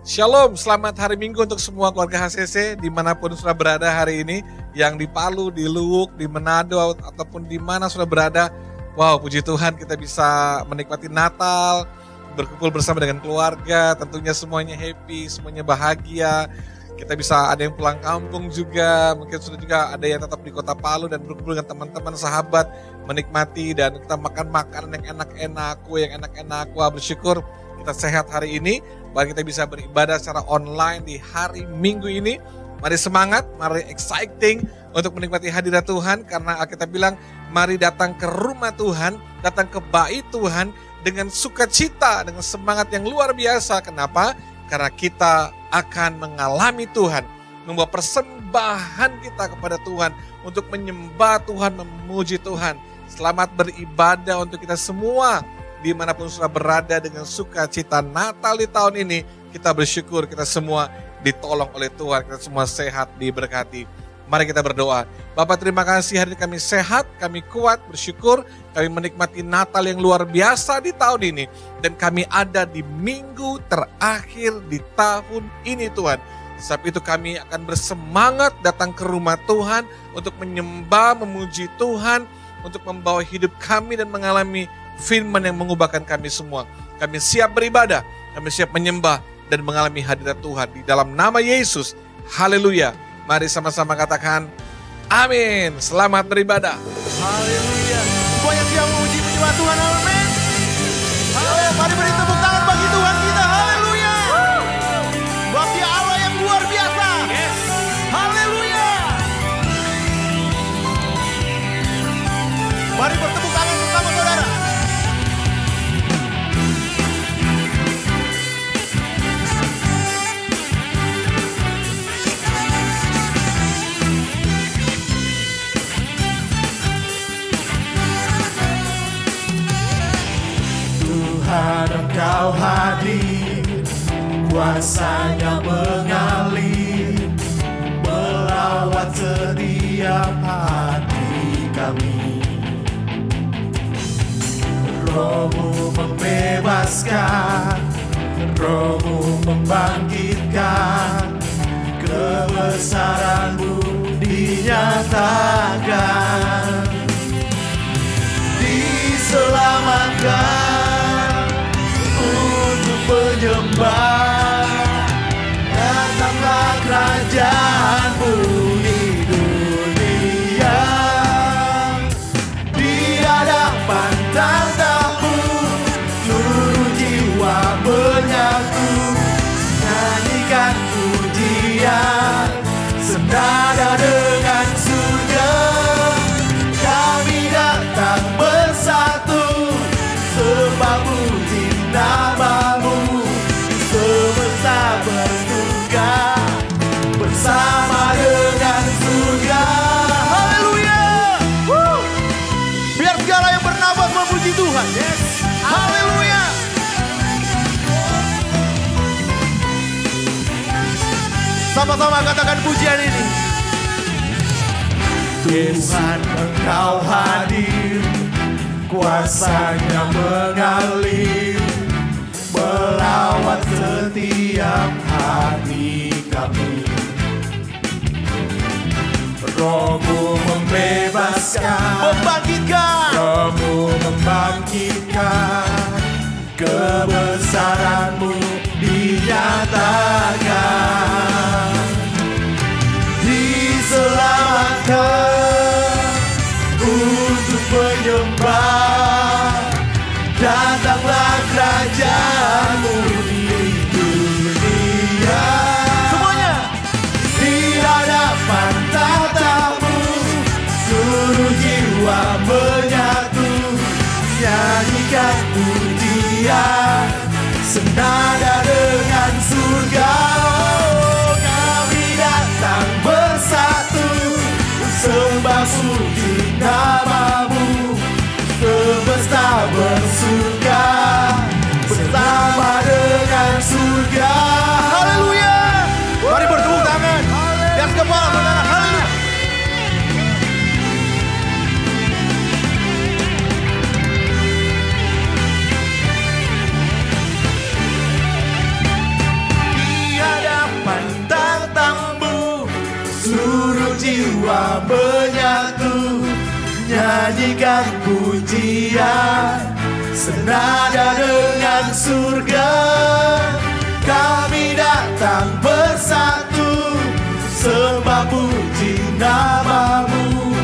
Shalom, selamat hari Minggu untuk semua keluarga HCC dimanapun sudah berada hari ini. Yang di Palu, di Luwuk, di Manado, ataupun di mana sudah berada. Wow, puji Tuhan kita bisa menikmati Natal, berkumpul bersama dengan keluarga. Tentunya semuanya happy, semuanya bahagia. Kita bisa ada yang pulang kampung juga, mungkin sudah juga ada yang tetap di kota Palu dan berkumpul dengan teman-teman, sahabat, menikmati dan kita makan makanan yang enak-enak, kue yang enak-enak. Wah, bersyukur kita sehat hari ini, bahwa kita bisa beribadah secara online di hari Minggu ini. Mari semangat, mari exciting untuk menikmati hadirat Tuhan, karena Alkitab bilang, mari datang ke rumah Tuhan, datang ke bait Tuhan dengan sukacita, dengan semangat yang luar biasa. Kenapa? Karena kita akan mengalami Tuhan, membawa persembahan kita kepada Tuhan untuk menyembah Tuhan, memuji Tuhan. Selamat beribadah untuk kita semua, dimanapun sudah berada dengan sukacita Natal di tahun ini. Kita bersyukur kita semua ditolong oleh Tuhan, kita semua sehat, diberkati. Mari kita berdoa. Bapak, terima kasih hari ini kami sehat, kami kuat, bersyukur, kami menikmati Natal yang luar biasa di tahun ini. Dan kami ada di minggu terakhir di tahun ini Tuhan. Sebab itu kami akan bersemangat datang ke rumah Tuhan untuk menyembah, memuji Tuhan, untuk membawa hidup kami dan mengalami firman yang mengubahkan kami semua. Kami siap beribadah, kami siap menyembah dan mengalami hadirat Tuhan di dalam nama Yesus. Haleluya. Mari sama-sama katakan amin. Selamat beribadah. Haleluya. Semua yang siap memuji menyembah Tuhan, amin. Haleluya. Mari beri tepuk tangan bagi Tuhan kita. Haleluya. Sebab Dia Allah yang luar biasa. Yes. Haleluya. Mari bertepuk tangan bersama saudara. Tuhan, Engkau hadir, kuasa-Nya mengalir, melawat setiap hati kami. Roh-Mu membebaskan, Roh-Mu membangkitkan, kebesaran-Mu dinyatakan. Diselamatkan untuk menyembah, datanglah kerajaan-Mu di dunia. Di hadapan tahta-Mu seluruh jiwa menyatu, nyanyikan pujian senada dengan surga. Kami datang bersatu, sebab puji nama-Mu, semesta berduka bersama dengan surga. Haleluya. Biar segala yang bernafas memuji Tuhan. Yes. Haleluya. Sama-sama katakan pujian ini. Tuhan, Engkau hadir, kuasa-Nya mengalir, melawat setiap hati kami. Roh-Mu membebaskan, membangkitkan, Roh-Mu membangkitkan, kebesaran-Mu dinyatakan. Diselamatkan untuk menyembah, datanglah kerajaan-Mu di dunia. Semuanya di hadapan tahta-Mu, seluruh jiwa menyatu, nyanyikan pujian senada dengan surga. Oh, kami datang bersatu, sembah puji nama-Mu, semesta bersuka bersama dengan surga. Haleluya. Mari bertepuk tangan di atas kepala saudara. Haleluya. menyatu, nyanyikan pujian senada dengan surga. Kami datang bersatu, sembah puji namamu.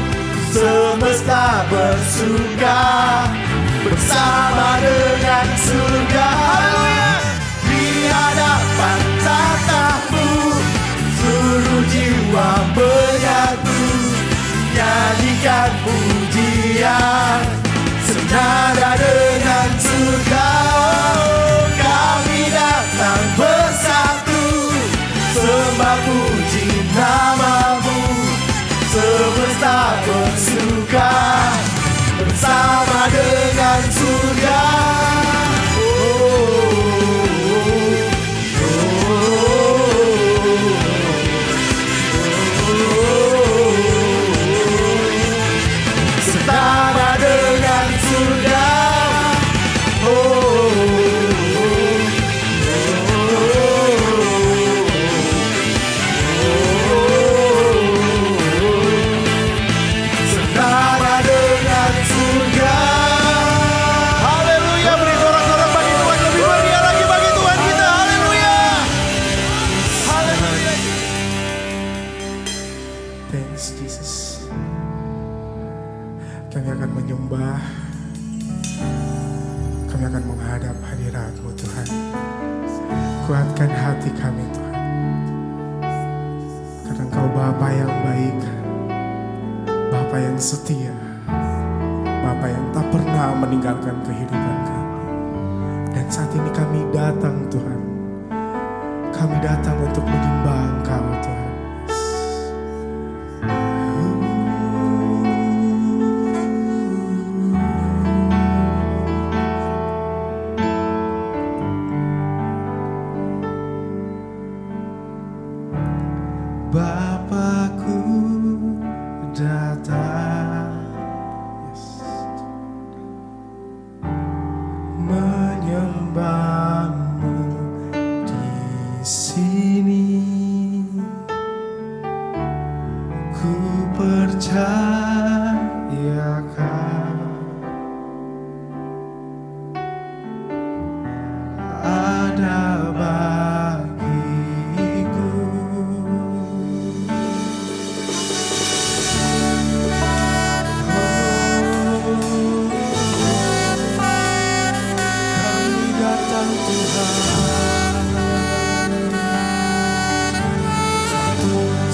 Semesta bersuka bersama dengan surga. Haleluya. Di hadapan tatamu seluruh jiwa menyatu, nyanyikan pujian senada dengan surga. Kami datang bersatu, sembah puji namamu. Semesta bersuka bersama dengan surga. Setara dengan surga. Setara dengan surga. Haleluya, beri sorak-sorak bagi Tuhan, lebih meriah lagi bagi Tuhan kita. Haleluya. Haleluya. Thanks Jesus. Kami akan menyembah, kami akan menghadap hadirat-Mu Tuhan. Kuatkan hati kami Tuhan, karena Engkau Bapa yang baik, Bapa yang setia, Bapa yang tak pernah meninggalkan kehidupan kami. Dan saat ini kami datang Tuhan, kami datang untuk menyembah Engkau Tuhan. Bapakku datang, menyembahmu di sini. Ku percayakan ada bagiku.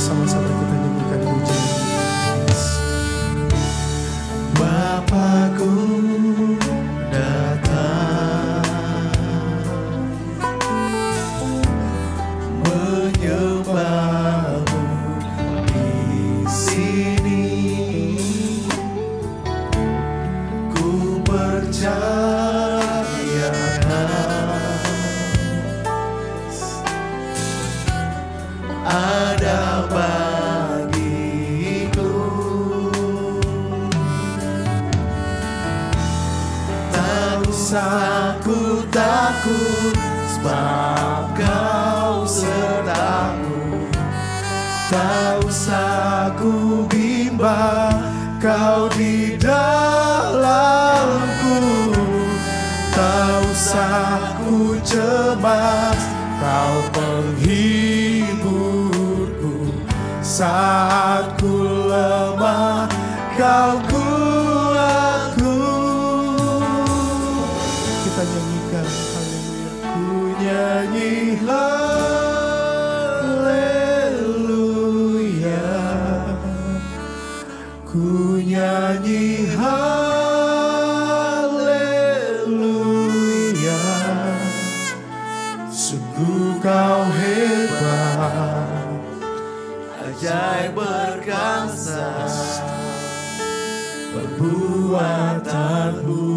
Sama-sama kita nyanyikan pujian. Bapakku datang, menyembahmu di sini. Ku percayakan ada bagiku. Tak usah ku takut, sebab Kau sertaku. Tak usah ku bimbang, Kau di dalamku. Tak usah ku cemas, Kau penghiburku. Saat ku lemah, Kau kuatku. Kita nyanyikan haleluya. Ku nyanyi haleluya. Ku nyanyi haleluya. Sungguh Kau hebat, ajaib berkuasa perbuatanmu.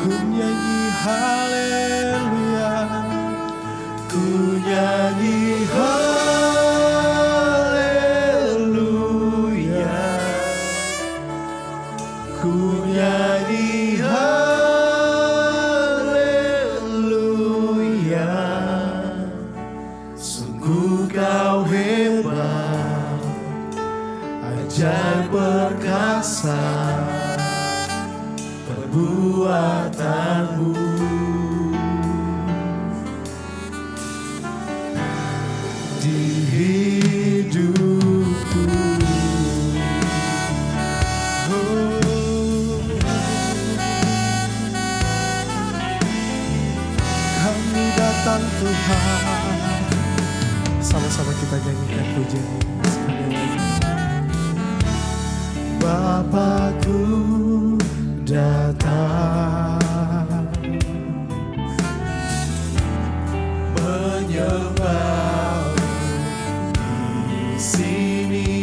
Ku nyanyi haleluya, ku nyanyi haleluya, ku nyanyi haleluya. Sungguh Kau hebat, perbuatanmu. Di hidupku, kami datang Tuhan. Sama-sama kita nyanyikan pujian ini sekali lagi. Bapakku datang menyembah di sini.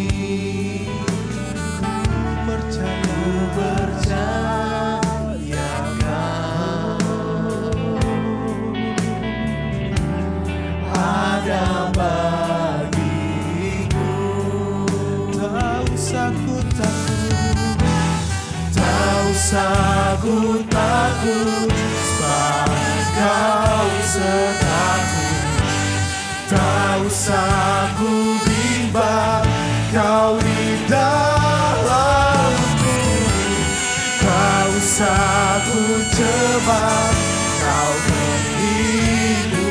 Ku percaya kau ada bagiku. Tak usah ku takut, tak usah ku takut, sebab kau sertaku. Tak usah ku bimbang, kau di dalamku. Tak usah ku cemas, kau menghidupku.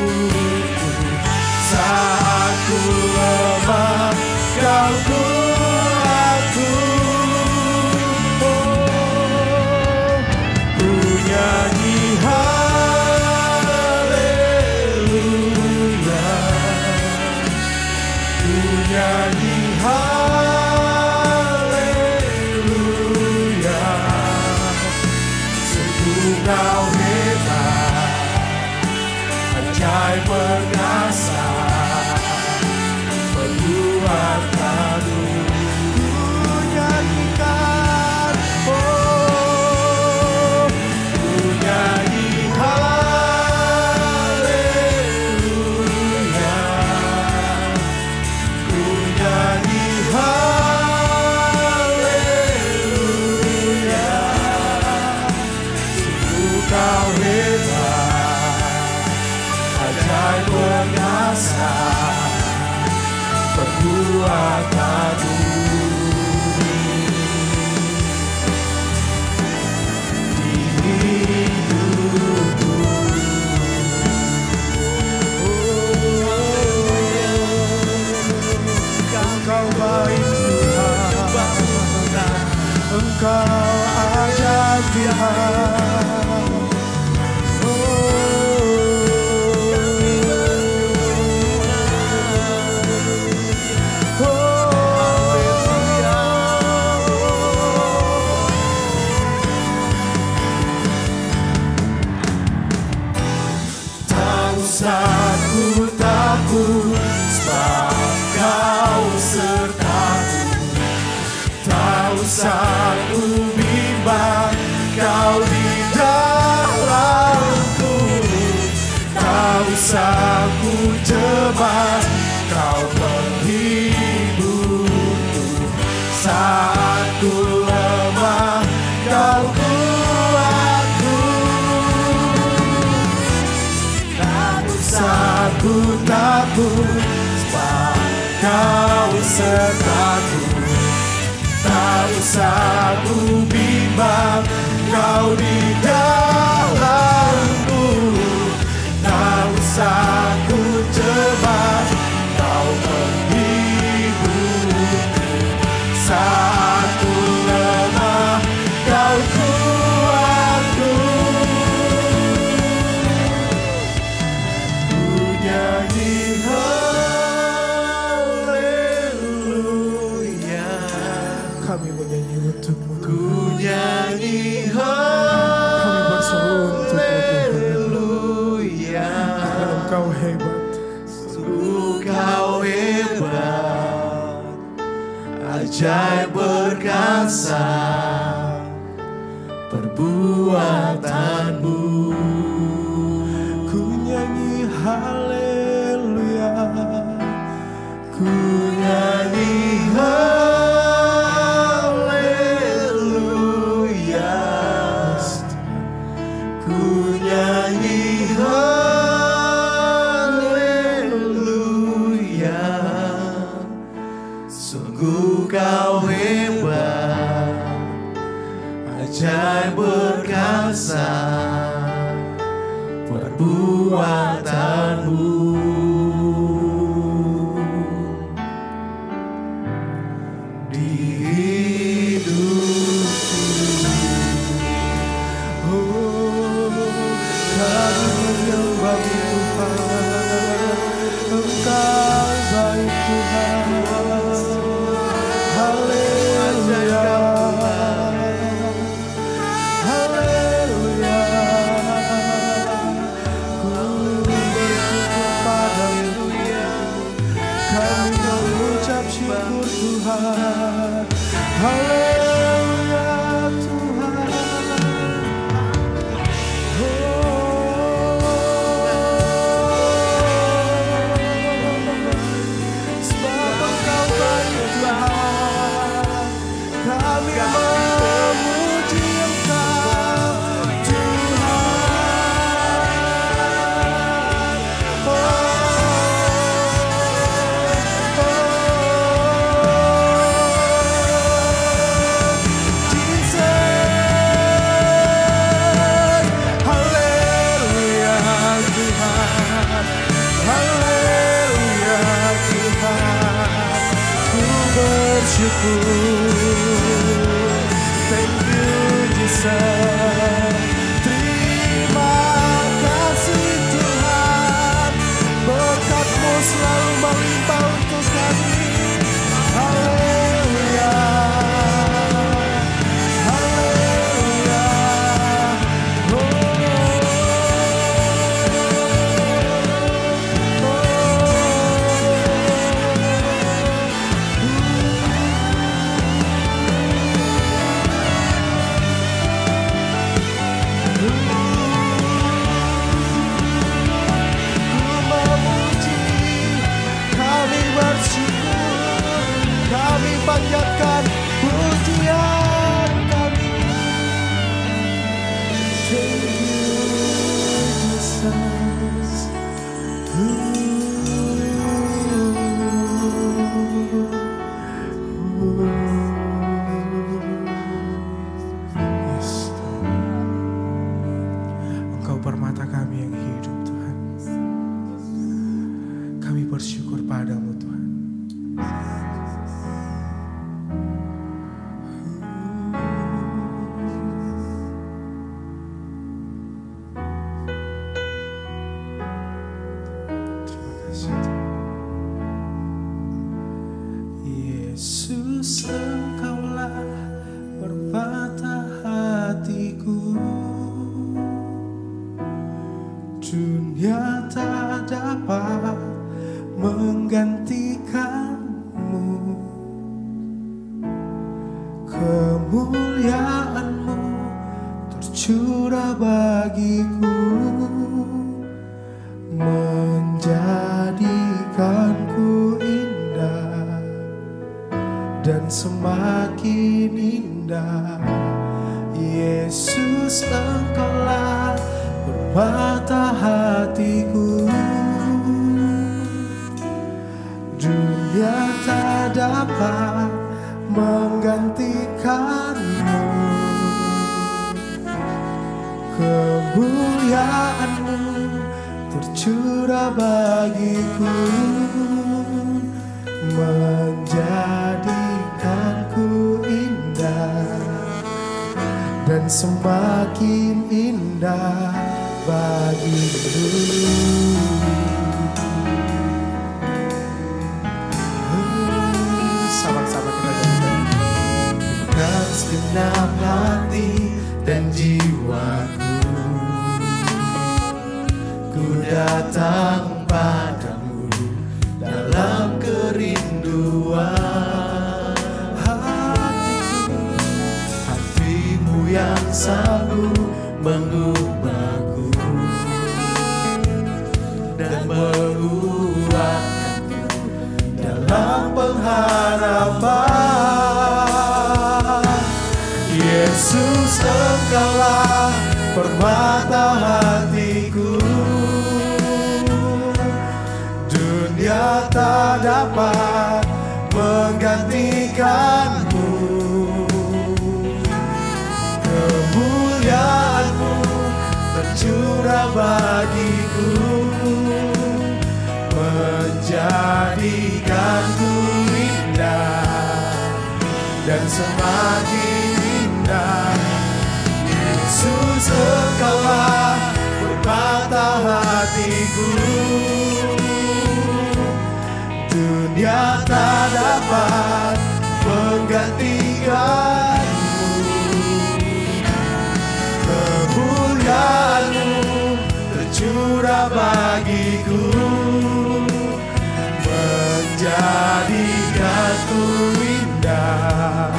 Saat ku lemah, kau kuatku. Ku nyanyi haleluya, ku nyanyi haleluya. Sungguh kau hebat, ajaib perkasa, perbuatanmu. Ku nyanyikan, oh, ku nyanyi haleluya, ku nyanyi haleluya. Sungguh kau hebat, ajaib perkasa, perbuatanmu. Di hidupku, Engkau baik Tuhan, Engkau ajaib Tuhan. Aku takut, sebab kau sertaku. Tak usah ku bimbang, kau di dalamku. Tak usah ku cemas, kau penghiburku. Saat ku lemah, kau kuatku. Aku takut, sebab kau sertaku. Tak usah ku bimbang, kau di dalamku. Tak usah ku cemas, kau penghiburku. Saat ku lemah, kau kuatku. Nyanyi haleluya, kami menyanyi untukmu Tuhan. Ku nyanyi Kami berseru untukmu Tuhan. haleluya, Karena Engkau hebat. sungguh kau hebat, ajaib perkasa, perbuatanmu. Ku nyanyi haleluya, ku nyanyi haleluya, ku nyanyi haleluya. Sungguh kau hebat, ajaib perkasa, perbuatanmu. Di hidupku, oh, kami menyembah Tuhan, Engkau baik Tuhan. Haleluya, haleluya. Ku bersyukur padamu, kami mengucap syukur Tuhan. Haleluya Tuhan. Sebab Engkau baik Tuhan, kami memuji Engkau Tuhan. Jesus, haleluya Tuhan, haleluya Tuhan. Ku bersyukur, thank you Jesus. Terima kasih Tuhan, berkat-Mu selalu melimpah untuk kami. Haleluya, haleluya. Kami bersyukur, kami panjatkan pujian kami. Thank you, Jesus. Yes, Engkau permata kami yang hidup Tuhan. Kami bersyukur padamu Tuhan. Terima kasih Tuhan. Yesus, Engkaulah permata hatiku. Dunia tak dapat menggantikanmu. Kemuliaan-Mu tercurah bagiku, menjadikanku indah dan semakin indah. Yesus, Engkaulah permata hatiku. Dunia tak dapat menggantikanmu. Kemuliaan-Mu tercurah bagiku, menjadikanku indah dan semakin indah bagiku. Sahabat-sahabat kita nyanyikan. Dengan segenap hati dan jiwaku, ku datang padamu dalam kerinduan. Hati-Mu yang sanggup mengubahku dan menguatkanku dalam pengharapan. Yesus, Engkaulah permata hatiku. Dunia tak dapat menggantikanmu. Kemuliaan-Mu tercurah tercurah bagiku, menjadikanku indah dan semakin indah. Yesus, Engkaulah permata hatiku, dunia tak dapat menggantikanmu. Kemuliaan-Mu tercurah bagiku, menjadikanku indah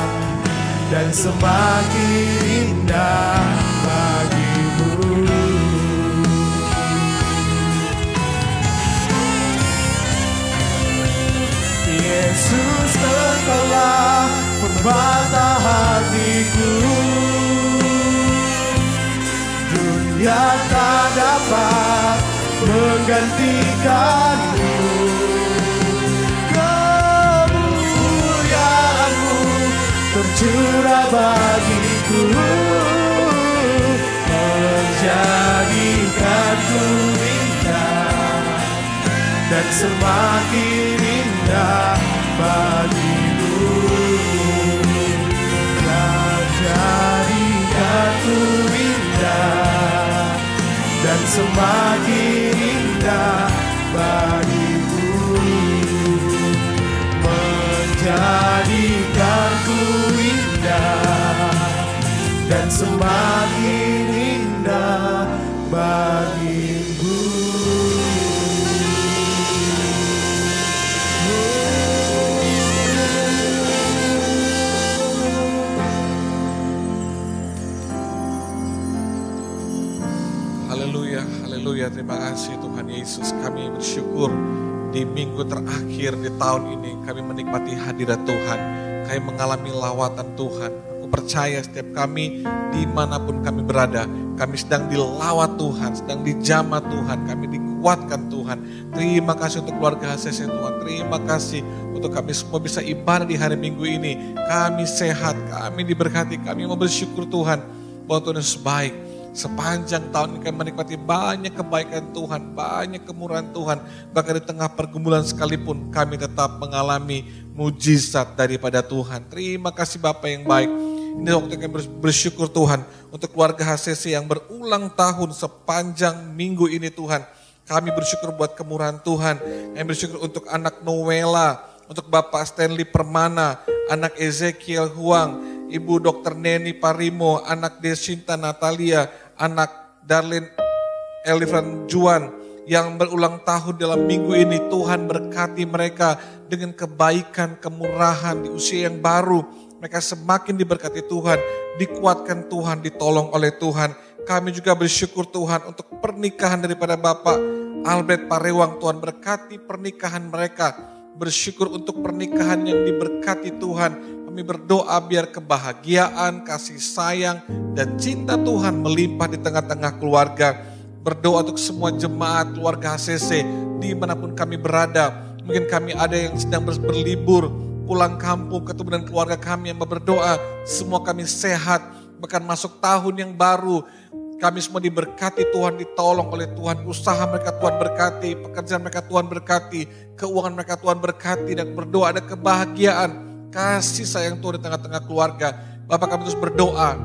dan semakin indah bagimu. Yesus, Engkaulah permata hatiku, dunia tak dapat menggantikanmu. Kemuliaan-Mu tercurah bagiku, menjadikanku indah dan semakin indah bagimu. Menjadikanku indah dan semakin indah bagimu. Menjadikanku indah dan semakin indah bagimu. Haleluya, haleluya. Terima kasih Tuhan Yesus. Kami bersyukur di minggu terakhir di tahun ini kami menikmati hadirat Tuhan. Kami mengalami lawatan Tuhan. Aku percaya setiap kami dimanapun kami berada, kami sedang dilawat Tuhan, sedang dijamah Tuhan, kami dikuatkan Tuhan. Terima kasih untuk keluarga HCC Tuhan. Terima kasih untuk kami semua bisa ibadah di hari Minggu ini. Kami sehat, kami diberkati, kami mau bersyukur Tuhan bahwa Tuhan Yesus baik. Sepanjang tahun ini kami menikmati banyak kebaikan Tuhan, banyak kemurahan Tuhan. Bahkan di tengah pergumulan sekalipun kami tetap mengalami mujizat daripada Tuhan. Terima kasih Bapa yang baik. Ini waktu kami bersyukur Tuhan untuk keluarga HCC yang berulang tahun sepanjang minggu ini Tuhan. Kami bersyukur buat kemurahan Tuhan. Kami bersyukur untuk anak Noela, untuk Bapak Stanley Permana, anak Ezekiel Huang, Ibu Dr. Neni Parimo, anak Desinta Natalia, anak Darlene Elifran Juan yang berulang tahun dalam minggu ini. Tuhan berkati mereka dengan kebaikan, kemurahan di usia yang baru. Mereka semakin diberkati Tuhan, dikuatkan Tuhan, ditolong oleh Tuhan. Kami juga bersyukur Tuhan untuk pernikahan daripada Bapak Albert Parewang. Tuhan berkati pernikahan mereka. Bersyukur untuk pernikahan yang diberkati Tuhan. Kami berdoa biar kebahagiaan, kasih sayang, dan cinta Tuhan melimpah di tengah-tengah keluarga. Berdoa untuk semua jemaat keluarga HCC dimanapun kami berada. Mungkin kami ada yang sedang berlibur, pulang kampung, ketemu dengan keluarga kami yang berdoa. Semua kami sehat, bahkan masuk tahun yang baru. Kami semua diberkati Tuhan, ditolong oleh Tuhan. Usaha mereka Tuhan berkati, pekerjaan mereka Tuhan berkati, keuangan mereka Tuhan berkati, dan berdoa ada kebahagiaan, kasih sayang Tuhan di tengah-tengah keluarga. Bapak kami terus berdoa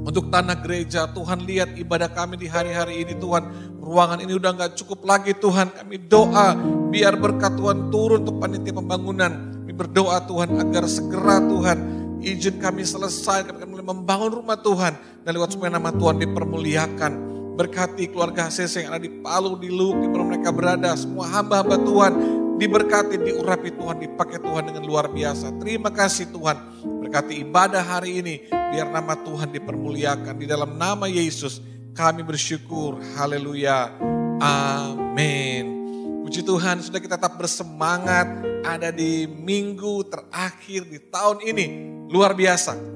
untuk tanah gereja. Tuhan lihat ibadah kami di hari-hari ini Tuhan. Ruangan ini udah gak cukup lagi Tuhan. Kami doa biar berkat Tuhan turun untuk panitia pembangunan. Kami berdoa Tuhan agar segera Tuhan izin kami selesai, kami akan mulai membangun rumah Tuhan. Dan lewat supaya nama Tuhan dipermuliakan. Berkati keluarga HCC yang ada di Palu, di Luwuk, di mana mereka berada. Semua hamba-hamba Tuhan diberkati, diurapi Tuhan, dipakai Tuhan dengan luar biasa. Terima kasih Tuhan. Berkati ibadah hari ini, biar nama Tuhan dipermuliakan. Di dalam nama Yesus kami bersyukur. Haleluya. Amin. Puji Tuhan, sudah kita tetap bersemangat ada di minggu terakhir di tahun ini. Luar biasa.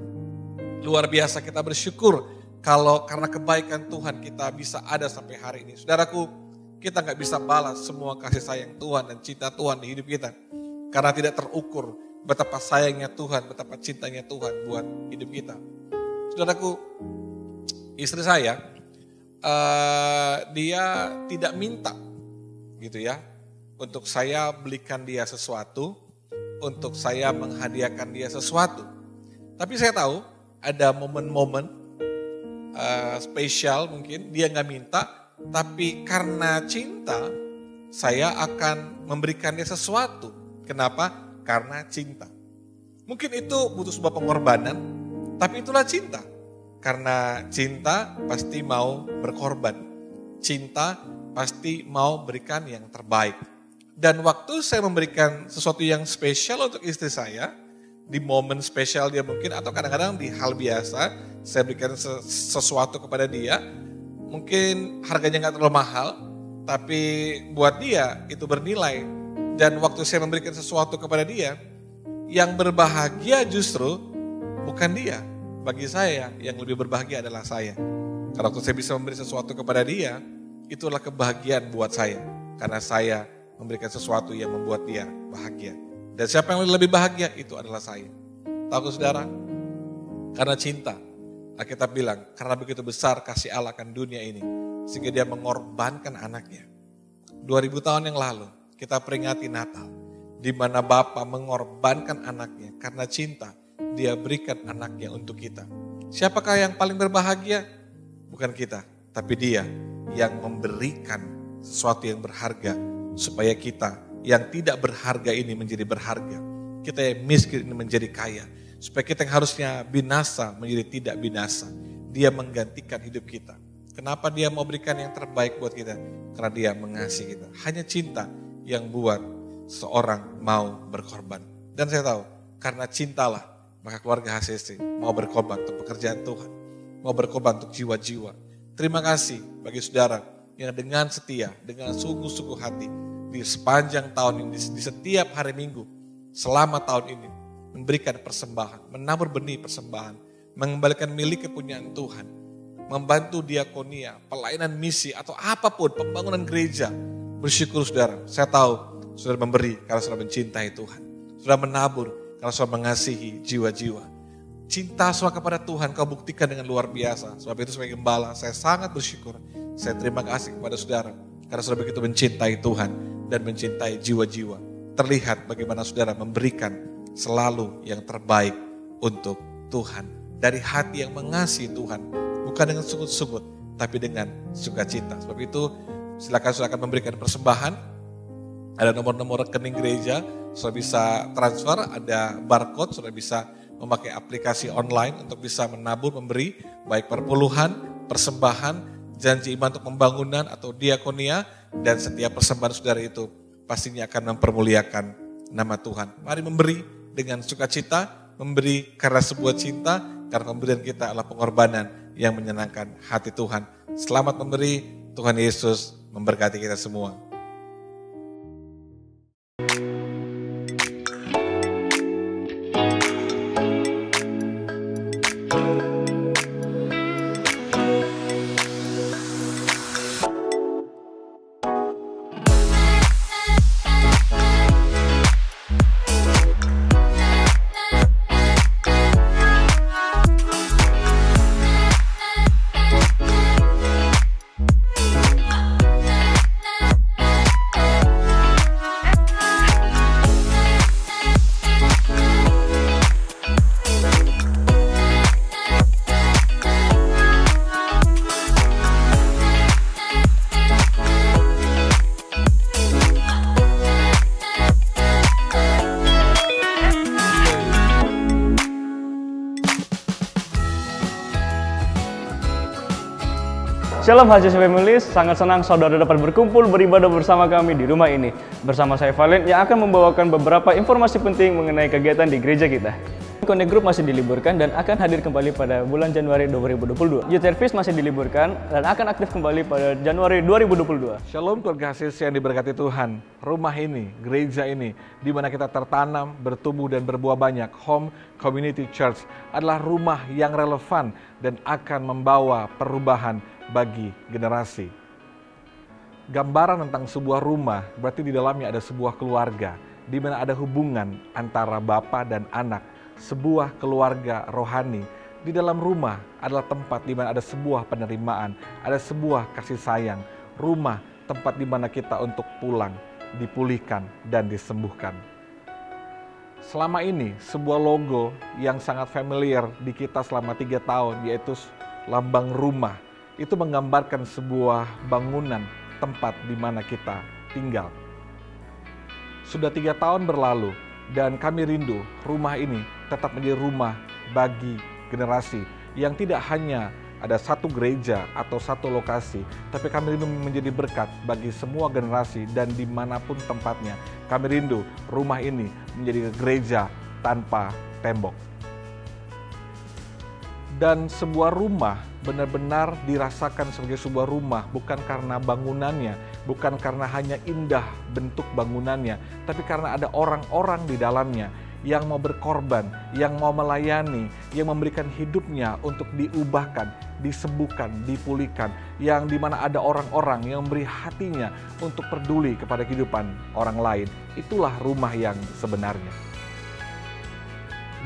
Luar biasa, kita bersyukur kalau karena kebaikan Tuhan kita bisa ada sampai hari ini. Saudaraku, kita gak bisa balas semua kasih sayang Tuhan dan cinta Tuhan di hidup kita. Karena tidak terukur betapa sayangnya Tuhan, betapa cintanya Tuhan buat hidup kita. Saudaraku, istri saya dia tidak minta gitu ya, untuk saya belikan dia sesuatu, untuk saya menghadiahkan dia sesuatu. Tapi saya tahu ada momen-momen spesial mungkin dia nggak minta, tapi karena cinta saya akan memberikan dia sesuatu. Kenapa? Karena cinta. Mungkin itu butuh sebuah pengorbanan, tapi itulah cinta. Karena cinta pasti mau berkorban. Cinta pasti mau berikan yang terbaik. Dan waktu saya memberikan sesuatu yang spesial untuk istri saya, di momen spesial dia mungkin, atau kadang-kadang di hal biasa, saya berikan sesuatu kepada dia, mungkin harganya nggak terlalu mahal, tapi buat dia itu bernilai. Dan waktu saya memberikan sesuatu kepada dia, yang berbahagia justru bukan dia. Bagi saya, yang lebih berbahagia adalah saya. Karena waktu saya bisa memberi sesuatu kepada dia, itulah kebahagiaan buat saya. Karena saya memberikan sesuatu yang membuat dia bahagia. Dan siapa yang lebih bahagia? Itu adalah saya. Tahu saudara? Karena cinta. Alkitab bilang, karena begitu besar kasih Allah akan dunia ini, sehingga dia mengorbankan anaknya. 2000 tahun yang lalu, kita peringati Natal, di mana Bapa mengorbankan anaknya karena cinta, dia berikan anaknya untuk kita. Siapakah yang paling berbahagia? Bukan kita, tapi dia yang memberikan sesuatu yang berharga, supaya kita yang tidak berharga ini menjadi berharga. Kita yang miskin ini menjadi kaya. Supaya kita yang harusnya binasa menjadi tidak binasa. Dia menggantikan hidup kita. Kenapa dia mau berikan yang terbaik buat kita? Karena dia mengasihi kita. Hanya cinta yang buat seorang mau berkorban. Dan saya tahu, karena cintalah, maka keluarga HCC mau berkorban untuk pekerjaan Tuhan. Mau berkorban untuk jiwa-jiwa. Terima kasih bagi saudara yang dengan setia, dengan sungguh-sungguh hati, di sepanjang tahun ini, di setiap hari Minggu, selama tahun ini, memberikan persembahan, menabur benih persembahan, mengembalikan milik kepunyaan Tuhan, membantu diakonia, pelayanan misi, atau apapun, pembangunan gereja. Bersyukur saudara, saya tahu saudara memberi karena saudara mencintai Tuhan. Saudara menabur karena saudara mengasihi jiwa-jiwa. Cinta saudara kepada Tuhan kau buktikan dengan luar biasa. Sebab itu sebagai gembala, saya sangat bersyukur. Saya terima kasih kepada saudara, karena saudara begitu mencintai Tuhan dan mencintai jiwa-jiwa. Terlihat bagaimana saudara memberikan selalu yang terbaik untuk Tuhan. Dari hati yang mengasihi Tuhan. Bukan dengan sungut-sungut, tapi dengan sukacita. Sebab itu silakan memberikan persembahan. Ada nomor-nomor rekening gereja, saudara bisa transfer, ada barcode, saudara bisa memakai aplikasi online untuk bisa menabur, memberi, baik perpuluhan, persembahan, janji iman untuk pembangunan atau diakonia, dan setiap persembahan saudara itu pastinya akan mempermuliakan nama Tuhan. Mari memberi dengan sukacita, memberi karena sebuah cinta, karena pemberian kita adalah pengorbanan yang menyenangkan hati Tuhan. Selamat memberi, Tuhan Yesus memberkati kita semua. Shalom HCC Family, sangat senang saudara dapat berkumpul beribadah bersama kami di rumah ini. Bersama saya Valen yang akan membawakan beberapa informasi penting mengenai kegiatan di gereja kita. Connect Group masih diliburkan dan akan hadir kembali pada bulan Januari 2022. Youth Service masih diliburkan dan akan aktif kembali pada Januari 2022. Shalom keluarga HCC yang diberkati Tuhan. Rumah ini, gereja ini, di mana kita tertanam, bertumbuh dan berbuah banyak. Home Community Church adalah rumah yang relevan dan akan membawa perubahan bagi generasi. Gambaran tentang sebuah rumah berarti di dalamnya ada sebuah keluarga, di mana ada hubungan antara bapa dan anak, sebuah keluarga rohani Di dalam rumah adalah tempat di mana ada sebuah penerimaan, ada sebuah kasih sayang. Rumah tempat di mana kita untuk pulang, dipulihkan, dan disembuhkan. Selama ini sebuah logo yang sangat familiar di kita selama 3 tahun, yaitu lambang rumah. Itu menggambarkan sebuah bangunan tempat di mana kita tinggal. Sudah 3 tahun berlalu dan kami rindu rumah ini tetap menjadi rumah bagi generasi yang tidak hanya ada satu gereja atau satu lokasi, tapi kami rindu menjadi berkat bagi semua generasi dan dimanapun tempatnya. Kami rindu rumah ini menjadi gereja tanpa tembok. Dan sebuah rumah benar-benar dirasakan sebagai sebuah rumah bukan karena bangunannya, bukan karena hanya indah bentuk bangunannya, tapi karena ada orang-orang di dalamnya yang mau berkorban, yang mau melayani, yang memberikan hidupnya untuk diubahkan, disembuhkan, dipulihkan, yang dimana ada orang-orang yang memberi hatinya untuk peduli kepada kehidupan orang lain. Itulah rumah yang sebenarnya.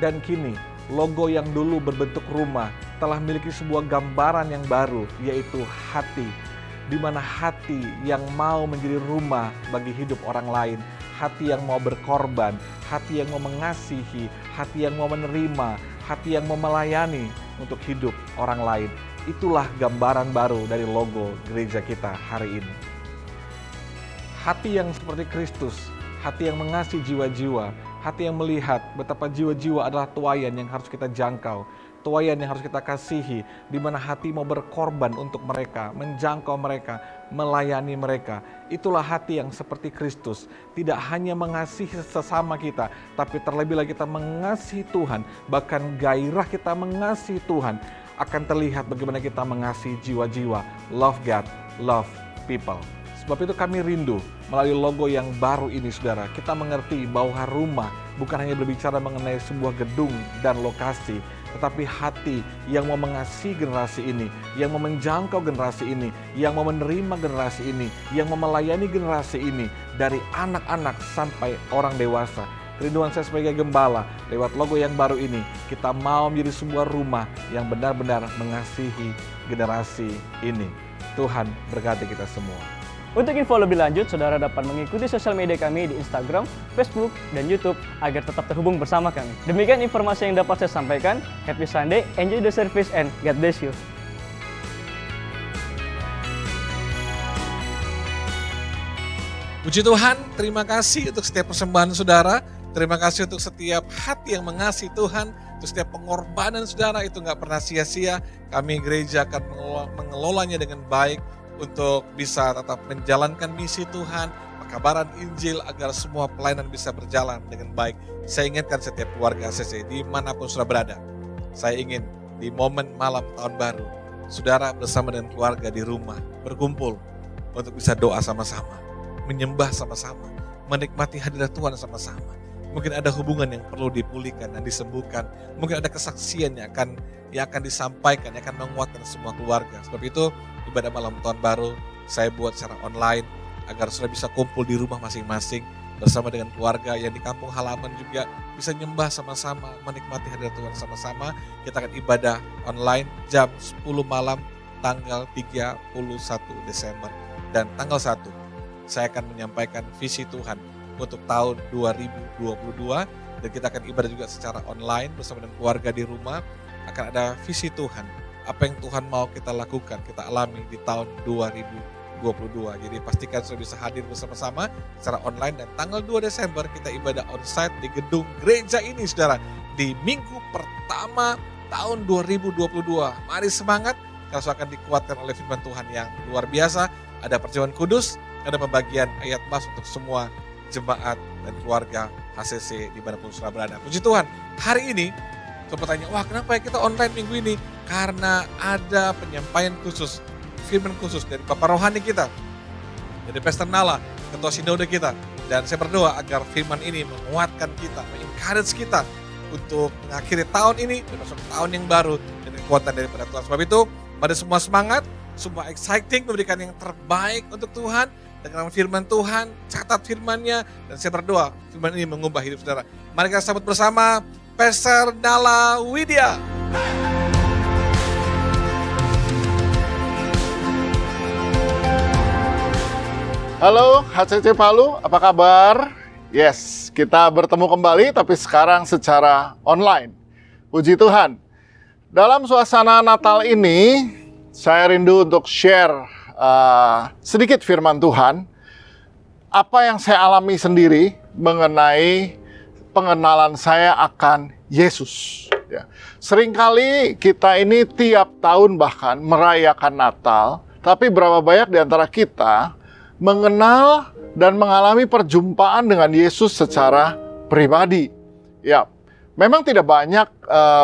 Dan kini, logo yang dulu berbentuk rumah telah memiliki sebuah gambaran yang baru, yaitu hati. Di mana hati yang mau menjadi rumah bagi hidup orang lain, hati yang mau berkorban, hati yang mau mengasihi, hati yang mau menerima, hati yang mau melayani untuk hidup orang lain. Itulah gambaran baru dari logo gereja kita hari ini. Hati yang seperti Kristus, hati yang mengasihi jiwa-jiwa, hati yang melihat betapa jiwa-jiwa adalah tuaian yang harus kita jangkau, tuaian yang harus kita kasihi, di mana hati mau berkorban untuk mereka, menjangkau mereka, melayani mereka. Itulah hati yang seperti Kristus, tidak hanya mengasihi sesama kita, tapi terlebih lagi kita mengasihi Tuhan, bahkan gairah kita mengasihi Tuhan akan terlihat bagaimana kita mengasihi jiwa-jiwa. Love God, love people. Sebab itu kami rindu melalui logo yang baru ini, saudara, kita mengerti bahwa rumah bukan hanya berbicara mengenai sebuah gedung dan lokasi, tetapi hati yang mau mengasihi generasi ini, yang mau menjangkau generasi ini, yang mau menerima generasi ini, yang mau melayani generasi ini, dari anak-anak sampai orang dewasa. Kerinduan saya sebagai gembala, lewat logo yang baru ini, kita mau menjadi sebuah rumah yang benar-benar mengasihi generasi ini. Tuhan berkati kita semua. Untuk info lebih lanjut, saudara dapat mengikuti sosial media kami di Instagram, Facebook, dan YouTube agar tetap terhubung bersama kami. Demikian informasi yang dapat saya sampaikan. Happy Sunday, enjoy the service, and God bless you. Puji Tuhan, terima kasih untuk setiap persembahan saudara. Terima kasih untuk setiap hati yang mengasihi Tuhan, untuk setiap pengorbanan saudara itu nggak pernah sia-sia. Kami gereja akan mengelolanya dengan baik untuk bisa tetap menjalankan misi Tuhan, pekabaran Injil agar semua pelayanan bisa berjalan dengan baik. Saya ingatkan setiap keluarga ACC dimanapun saudara berada. Saya ingin di momen malam tahun baru, saudara bersama dengan keluarga di rumah berkumpul untuk bisa doa sama-sama, menyembah sama-sama, menikmati hadirat Tuhan sama-sama. Mungkin ada hubungan yang perlu dipulihkan dan disembuhkan. Mungkin ada kesaksian yang akan disampaikan, yang akan menguatkan semua keluarga. Sebab itu ibadah malam tahun baru saya buat secara online agar saudara bisa kumpul di rumah masing-masing bersama dengan keluarga yang di kampung halaman juga bisa nyembah sama-sama, menikmati hadirat Tuhan sama-sama. Kita akan ibadah online jam 10 malam tanggal 31 Desember dan tanggal 1 saya akan menyampaikan visi Tuhan untuk tahun 2022 dan kita akan ibadah juga secara online bersama dengan keluarga di rumah. Akan ada visi Tuhan, apa yang Tuhan mau kita lakukan, kita alami di tahun 2022. Jadi pastikan sudah bisa hadir bersama-sama secara online dan tanggal 2 Desember kita ibadah onsite di gedung gereja ini saudara. Di minggu pertama tahun 2022. Mari semangat, karena akan dikuatkan oleh firman Tuhan yang luar biasa. Ada perjamuan kudus, ada pembagian ayat mas untuk semua jemaat dan keluarga HCC dimanapun saudara berada. Puji Tuhan, hari ini saya bertanya, wah kenapa ya kita online minggu ini? Karena ada penyampaian khusus, firman khusus dari Bapak Rohani kita, dari Pastor Nala, Ketua Sinode kita. Dan saya berdoa agar firman ini menguatkan kita, mengencourage kita untuk mengakhiri tahun ini dan masuk tahun yang baru dengan kekuatan daripada Tuhan. Sebab itu, pada semua semangat, semua exciting, memberikan yang terbaik untuk Tuhan. Dengan firman Tuhan, catat firman-Nya, dan saya berdoa firman ini mengubah hidup saudara. Mari kita sambut bersama Pastor Nala Widya. Halo HCC Palu, apa kabar? Yes, kita bertemu kembali tapi sekarang secara online. Puji Tuhan. Dalam suasana Natal ini, saya rindu untuk share sedikit firman Tuhan. Apa yang saya alami sendiri mengenai pengenalan saya akan Yesus. Ya. Seringkali kita ini tiap tahun bahkan merayakan Natal, tapi berapa banyak di antara kita mengenal dan mengalami perjumpaan dengan Yesus secara pribadi. Ya, memang tidak banyak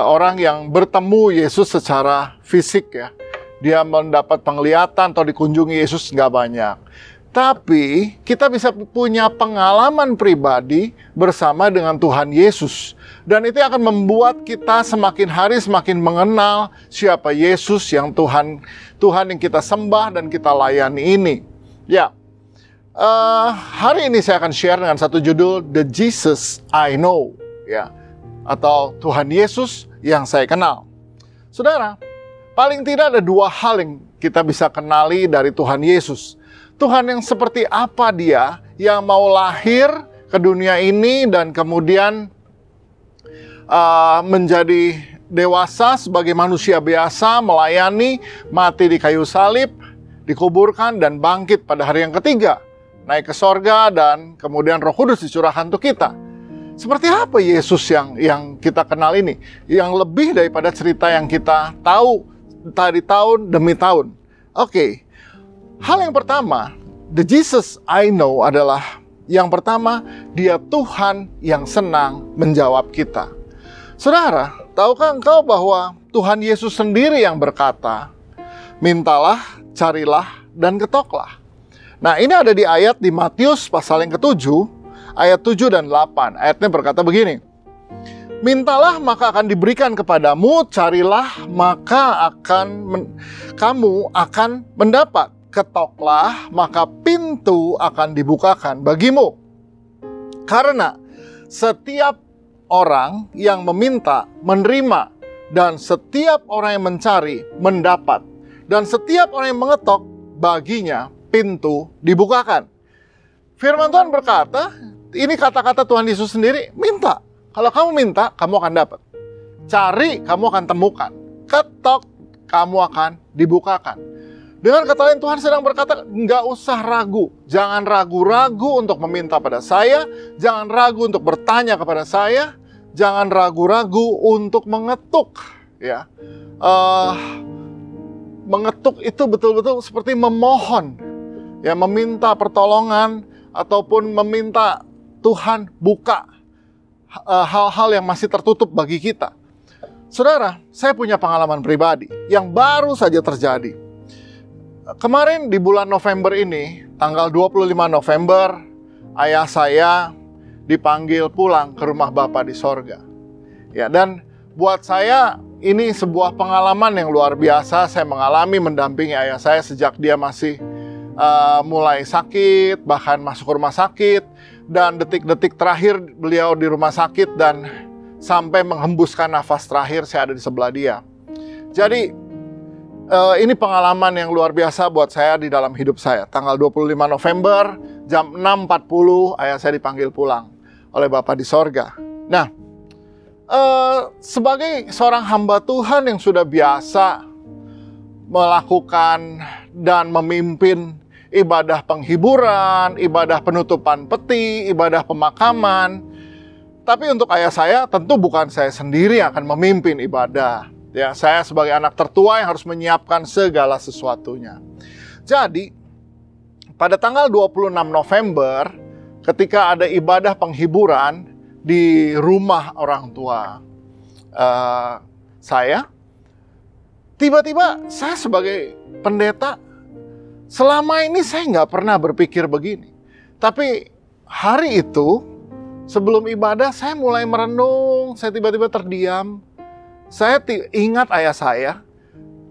orang yang bertemu Yesus secara fisik ya. Dia mendapat penglihatan atau dikunjungi Yesus nggak banyak. Tapi kita bisa punya pengalaman pribadi bersama dengan Tuhan Yesus. Dan itu akan membuat kita semakin hari semakin mengenal siapa Yesus yang Tuhan yang kita sembah dan kita layani ini. Ya. Hari ini saya akan share dengan satu judul The Jesus I Know ya, atau Tuhan Yesus yang saya kenal. Saudara, paling tidak ada dua hal yang kita bisa kenali dari Tuhan Yesus. Tuhan yang seperti apa Dia yang mau lahir ke dunia ini dan kemudian menjadi dewasa sebagai manusia biasa, melayani, mati di kayu salib, dikuburkan dan bangkit pada hari yang ketiga. Naik ke sorga dan kemudian Roh Kudus dicurahkan untuk kita. Seperti apa Yesus yang kita kenal ini? Yang lebih daripada cerita yang kita tahu dari tahun demi tahun. Oke. Hal yang pertama, the Jesus I know adalah yang pertama, Dia Tuhan yang senang menjawab kita. Saudara, tahukah engkau bahwa Tuhan Yesus sendiri yang berkata, mintalah, carilah, dan ketoklah. Nah, ini ada di ayat di Matius pasal yang ke-7, ayat 7 dan 8. Ayatnya berkata begini, mintalah maka akan diberikan kepadamu, carilah maka kamu akan mendapat, ketoklah maka pintu akan dibukakan bagimu. Karena setiap orang yang meminta, menerima, dan setiap orang yang mencari, mendapat, dan setiap orang yang mengetok, baginya pintu dibukakan. Firman Tuhan berkata, ini kata-kata Tuhan Yesus sendiri, minta. Kalau kamu minta, kamu akan dapat. Cari, kamu akan temukan. Ketok, kamu akan dibukakan. Dengan kata lain, Tuhan sedang berkata, nggak usah ragu. Jangan ragu-ragu untuk meminta pada saya. Jangan ragu untuk bertanya kepada saya. Jangan ragu-ragu untuk mengetuk. Ya, mengetuk itu betul-betul seperti memohon. Ya, meminta pertolongan ataupun meminta Tuhan buka hal-hal yang masih tertutup bagi kita. Saudara, saya punya pengalaman pribadi yang baru saja terjadi. Kemarin di bulan November ini, tanggal 25 November, ayah saya dipanggil pulang ke rumah Bapa di sorga. Ya, dan buat saya ini sebuah pengalaman yang luar biasa. Saya mendampingi ayah saya sejak dia masih mulai sakit, bahkan masuk rumah sakit, dan detik-detik terakhir beliau di rumah sakit dan sampai menghembuskan nafas terakhir saya ada di sebelah dia. Jadi ini pengalaman yang luar biasa buat saya di dalam hidup saya. Tanggal 25 November jam 6.40 ayah saya dipanggil pulang oleh Bapa di sorga. Nah, sebagai seorang hamba Tuhan yang sudah biasa melakukan dan memimpin ibadah penghiburan, ibadah penutupan peti, ibadah pemakaman. Tapi untuk ayah saya, tentu bukan saya sendiri yang akan memimpin ibadah. Ya, saya sebagai anak tertua yang harus menyiapkan segala sesuatunya. Jadi, pada tanggal 26 November, ketika ada ibadah penghiburan di rumah orang tua saya, tiba-tiba saya sebagai pendeta, selama ini saya nggak pernah berpikir begini. Tapi hari itu, sebelum ibadah, saya mulai merenung, saya tiba-tiba terdiam. Saya ingat ayah saya,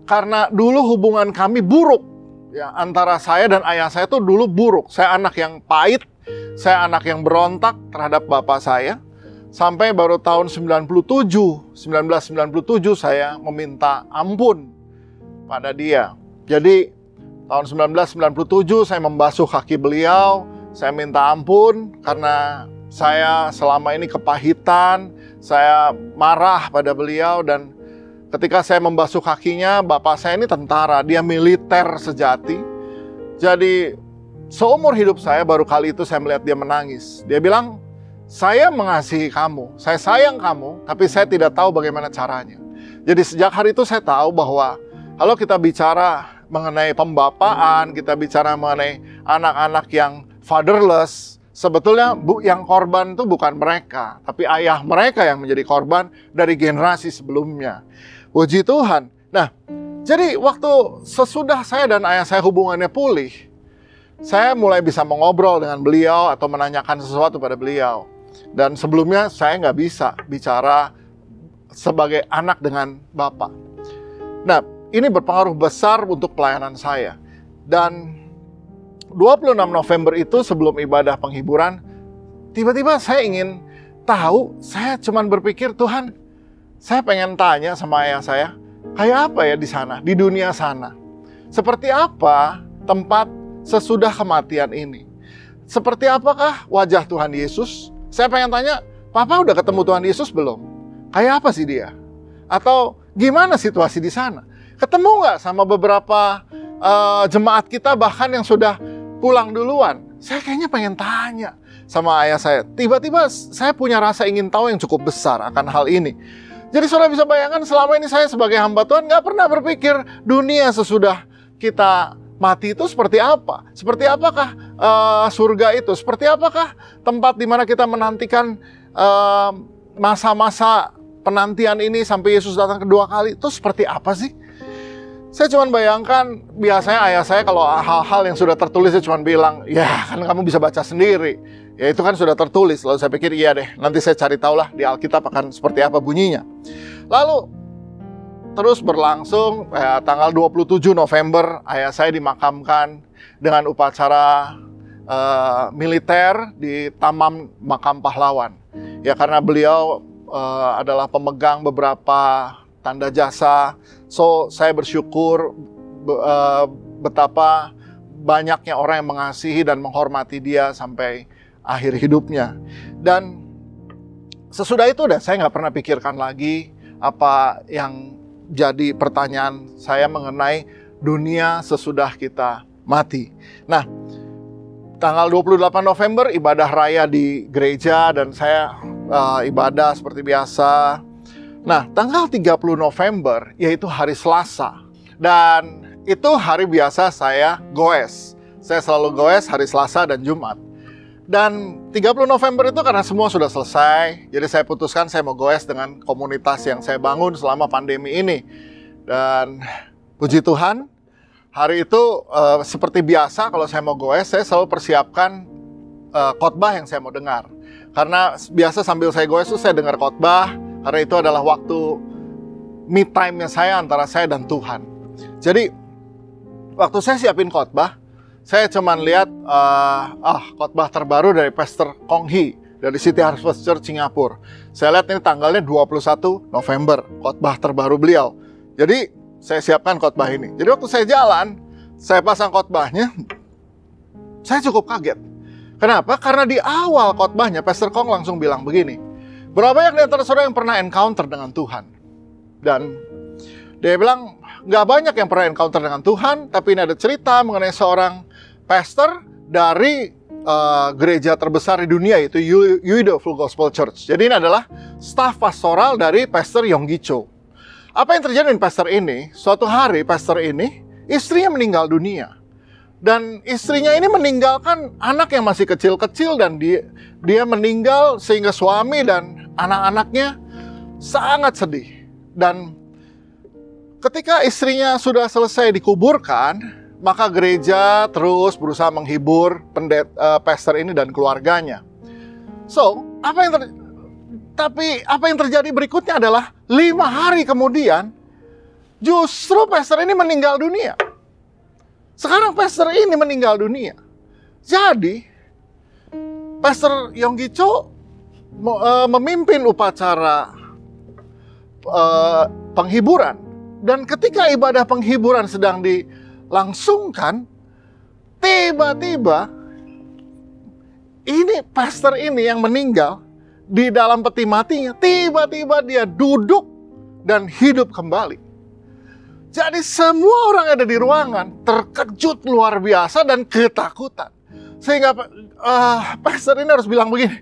karena dulu hubungan kami buruk. Ya, antara saya dan ayah saya itu dulu buruk. Saya anak yang pahit, saya anak yang berontak terhadap bapak saya. Sampai baru tahun 1997 saya meminta ampun pada dia. Jadi tahun 1997 saya membasuh kaki beliau. Saya minta ampun karena saya selama ini kepahitan, saya marah pada beliau. Dan ketika saya membasuh kakinya, bapak saya ini tentara, dia militer sejati. Jadi seumur hidup saya baru kali itu saya melihat dia menangis. Dia bilang, saya mengasihi kamu, saya sayang kamu, tapi saya tidak tahu bagaimana caranya. Jadi sejak hari itu saya tahu bahwa kalau kita bicara mengenai pembapaan, kita bicara mengenai anak-anak yang fatherless, sebetulnya yang korban itu bukan mereka, tapi ayah mereka yang menjadi korban dari generasi sebelumnya. Puji Tuhan. Nah, jadi waktu sesudah saya dan ayah saya hubungannya pulih, saya mulai bisa mengobrol dengan beliau atau menanyakan sesuatu pada beliau. Dan sebelumnya saya nggak bisa bicara sebagai anak dengan bapak. Nah, ini berpengaruh besar untuk pelayanan saya. Dan 26 November itu sebelum ibadah penghiburan, tiba-tiba saya ingin tahu, saya cuman berpikir, Tuhan, saya pengen tanya sama ayah saya, kayak apa ya di sana, di dunia sana? Seperti apa tempat sesudah kematian ini? Seperti apakah wajah Tuhan Yesus? Saya pengen tanya, Papa udah ketemu Tuhan Yesus belum? Kayak apa sih dia? Atau gimana situasi di sana? Ketemu nggak sama beberapa jemaat kita bahkan yang sudah pulang duluan? Saya kayaknya pengen tanya sama ayah saya. Tiba-tiba saya punya rasa ingin tahu yang cukup besar akan hal ini. Jadi saudara bisa bayangkan selama ini saya sebagai hamba Tuhan nggak pernah berpikir dunia sesudah kita mati itu seperti apa? Seperti apakah surga itu? Seperti apakah tempat di mana kita menantikan masa-masa penantian ini sampai Yesus datang kedua kali? Itu seperti apa sih? Saya cuma bayangkan, biasanya ayah saya kalau hal-hal yang sudah tertulis, saya cuma bilang, ya kan kamu bisa baca sendiri. Ya itu kan sudah tertulis. Lalu saya pikir, iya deh, nanti saya cari tahulah di Alkitab akan seperti apa bunyinya. Lalu, terus berlangsung, tanggal 27 November, ayah saya dimakamkan dengan upacara militer di Taman Makam Pahlawan. Ya karena beliau adalah pemegang beberapa tanda jasa. So, saya bersyukur betapa banyaknya orang yang mengasihi dan menghormati dia sampai akhir hidupnya. Dan sesudah itu saya nggak pernah pikirkan lagi apa yang jadi pertanyaan saya mengenai dunia sesudah kita mati. Nah, tanggal 28 November ibadah raya di gereja dan saya ibadah seperti biasa. Nah, tanggal 30 November, yaitu hari Selasa. Dan itu hari biasa saya goes. Saya selalu goes hari Selasa dan Jumat. Dan 30 November itu karena semua sudah selesai, jadi saya putuskan saya mau goes dengan komunitas yang saya bangun selama pandemi ini. Dan puji Tuhan, hari itu seperti biasa kalau saya mau goes, saya selalu persiapkan khotbah yang saya mau dengar. Karena biasa sambil saya goes itu saya dengar khotbah, karena itu adalah waktu me time-nya saya antara saya dan Tuhan. Jadi, waktu saya siapin khotbah, saya cuman lihat khotbah terbaru dari Pastor Kong Hee dari City Harvest Church Singapura. Saya lihat ini tanggalnya 21 November, khotbah terbaru beliau. Jadi, saya siapkan khotbah ini. Jadi, waktu saya jalan, saya pasang khotbahnya, saya cukup kaget. Kenapa? Karena di awal khotbahnya, Pastor Kong langsung bilang begini, berapa banyak di antara saudara yang pernah encounter dengan Tuhan? Dan dia bilang, nggak banyak yang pernah encounter dengan Tuhan, tapi ini ada cerita mengenai seorang pastor dari gereja terbesar di dunia, yaitu Yuido Full Gospel Church. Jadi ini adalah staf pastoral dari Pastor Yonggi Cho. Apa yang terjadi dengan pastor ini? Suatu hari pastor ini, istrinya meninggal dunia. Dan istrinya ini meninggalkan anak yang masih kecil-kecil dan dia meninggal sehingga suami dan anak-anaknya sangat sedih. Dan ketika istrinya sudah selesai dikuburkan, maka gereja terus berusaha menghibur pastor ini dan keluarganya. So, apa yang terjadi berikutnya adalah 5 hari kemudian, justru pastor ini meninggal dunia. Sekarang pastor ini meninggal dunia. Jadi, Pastor Yonggi Cho memimpin upacara penghiburan. Dan ketika ibadah penghiburan sedang langsungkan, tiba-tiba ini pastor ini yang meninggal di dalam peti matinya, tiba-tiba dia duduk dan hidup kembali. Jadi semua orang yang ada di ruangan terkejut luar biasa dan ketakutan. Sehingga pastor ini harus bilang begini,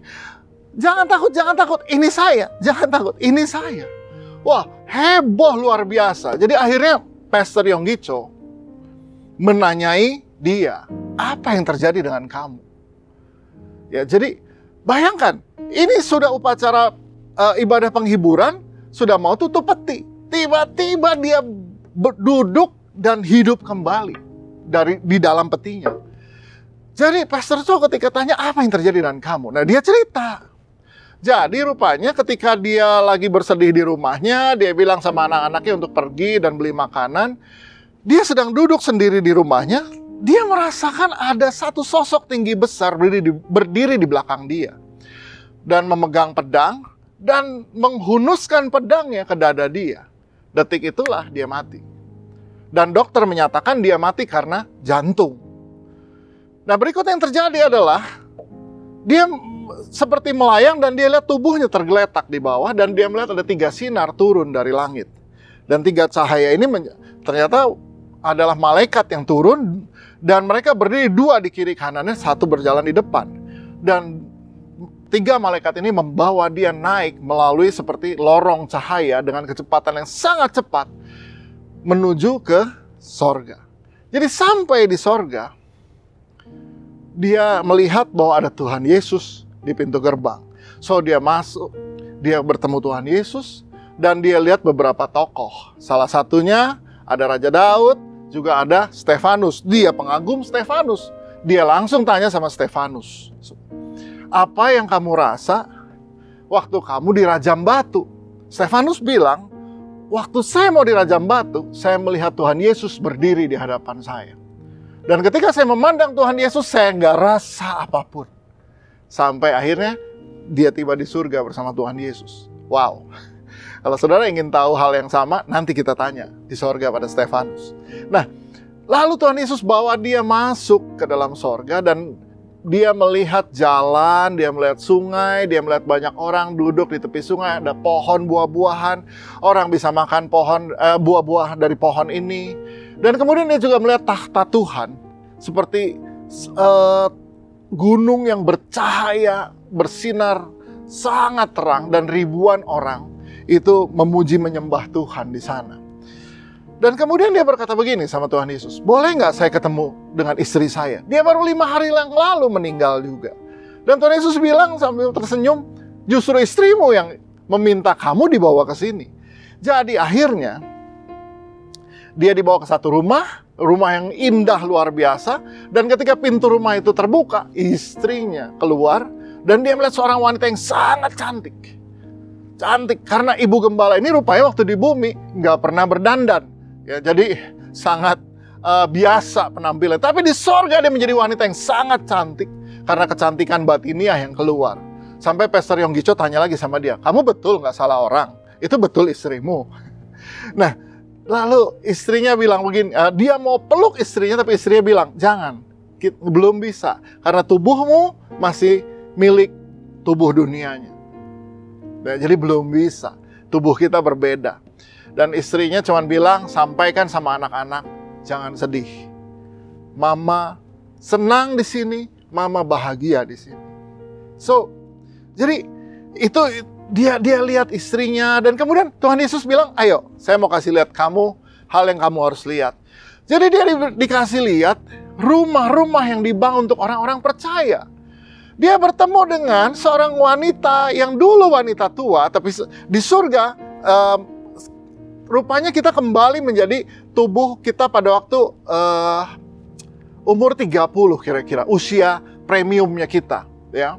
jangan takut, ini saya, jangan takut, ini saya. Wah, heboh luar biasa. Jadi akhirnya Pastor Yonggi Cho menanyai dia, apa yang terjadi dengan kamu? Ya, jadi bayangkan, ini sudah upacara ibadah penghiburan, sudah mau tutup peti. Tiba-tiba dia duduk dan hidup kembali di dalam petinya. Jadi Pastor Cho ketika tanya, apa yang terjadi dengan kamu? Nah, dia cerita. Jadi rupanya ketika dia lagi bersedih di rumahnya, dia bilang sama anak-anaknya untuk pergi dan beli makanan. Dia sedang duduk sendiri di rumahnya, dia merasakan ada satu sosok tinggi besar berdiri di belakang dia. Dan memegang pedang dan menghunuskan pedangnya ke dada dia. Detik itulah dia mati. Dan dokter menyatakan dia mati karena jantung. Nah, berikut yang terjadi adalah dia seperti melayang dan dia lihat tubuhnya tergeletak di bawah dan dia melihat ada 3 sinar turun dari langit. Dan 3 cahaya ini ternyata adalah malaikat yang turun dan mereka berdiri 2 di kiri kanannya, 1 berjalan di depan. Dan 3 malaikat ini membawa dia naik melalui seperti lorong cahaya dengan kecepatan yang sangat cepat menuju ke sorga. Jadi sampai di sorga, dia melihat bahwa ada Tuhan Yesus di pintu gerbang. So dia masuk, dia bertemu Tuhan Yesus, dan dia lihat beberapa tokoh. Salah satunya ada Raja Daud, juga ada Stefanus. Dia pengagum Stefanus. Dia langsung tanya sama Stefanus, apa yang kamu rasa waktu kamu dirajam batu? Stefanus bilang, waktu saya mau dirajam batu, saya melihat Tuhan Yesus berdiri di hadapan saya. Dan ketika saya memandang Tuhan Yesus, saya nggak rasa apapun. Sampai akhirnya dia tiba di surga bersama Tuhan Yesus. Wow. Kalau saudara ingin tahu hal yang sama, nanti kita tanya di sorga pada Stefanus. Nah, lalu Tuhan Yesus bawa dia masuk ke dalam sorga dan dia melihat jalan, dia melihat sungai, dia melihat banyak orang duduk di tepi sungai, ada pohon buah-buahan, orang bisa makan buah-buah dari pohon ini. Dan kemudian dia juga melihat tahta Tuhan, seperti gunung yang bercahaya, bersinar, sangat terang, dan ribuan orang itu memuji menyembah Tuhan di sana. Dan kemudian dia berkata begini sama Tuhan Yesus, boleh nggak saya ketemu dengan istri saya? Dia baru 5 hari yang lalu meninggal juga. Dan Tuhan Yesus bilang sambil tersenyum, justru istrimu yang meminta kamu dibawa ke sini. Jadi akhirnya dia dibawa ke satu rumah yang indah luar biasa. Dan ketika pintu rumah itu terbuka, istrinya keluar dan dia melihat seorang wanita yang sangat cantik. Cantik karena ibu gembala ini rupanya waktu di bumi nggak pernah berdandan. Ya, jadi sangat biasa penampilan. Tapi di sorga dia menjadi wanita yang sangat cantik karena kecantikan batiniah yang keluar. Sampai Pastor Yonggi Cho tanya lagi sama dia, kamu betul nggak salah orang? Itu betul istrimu. Nah, lalu istrinya bilang begini, dia mau peluk istrinya tapi istrinya bilang, jangan, belum bisa. Karena tubuhmu masih milik tubuh dunianya. Nah, jadi belum bisa, tubuh kita berbeda. Dan istrinya cuma bilang, sampaikan sama anak-anak, jangan sedih. Mama senang di sini, mama bahagia di sini. So, jadi itu dia lihat istrinya dan kemudian Tuhan Yesus bilang, ayo saya mau kasih lihat kamu hal yang kamu harus lihat. Jadi dia dikasih lihat rumah-rumah yang dibangun untuk orang-orang percaya. Dia bertemu dengan seorang wanita yang dulu wanita tua, tapi di surga rupanya kita kembali menjadi tubuh kita pada waktu umur 30 kira-kira, usia premiumnya kita, ya.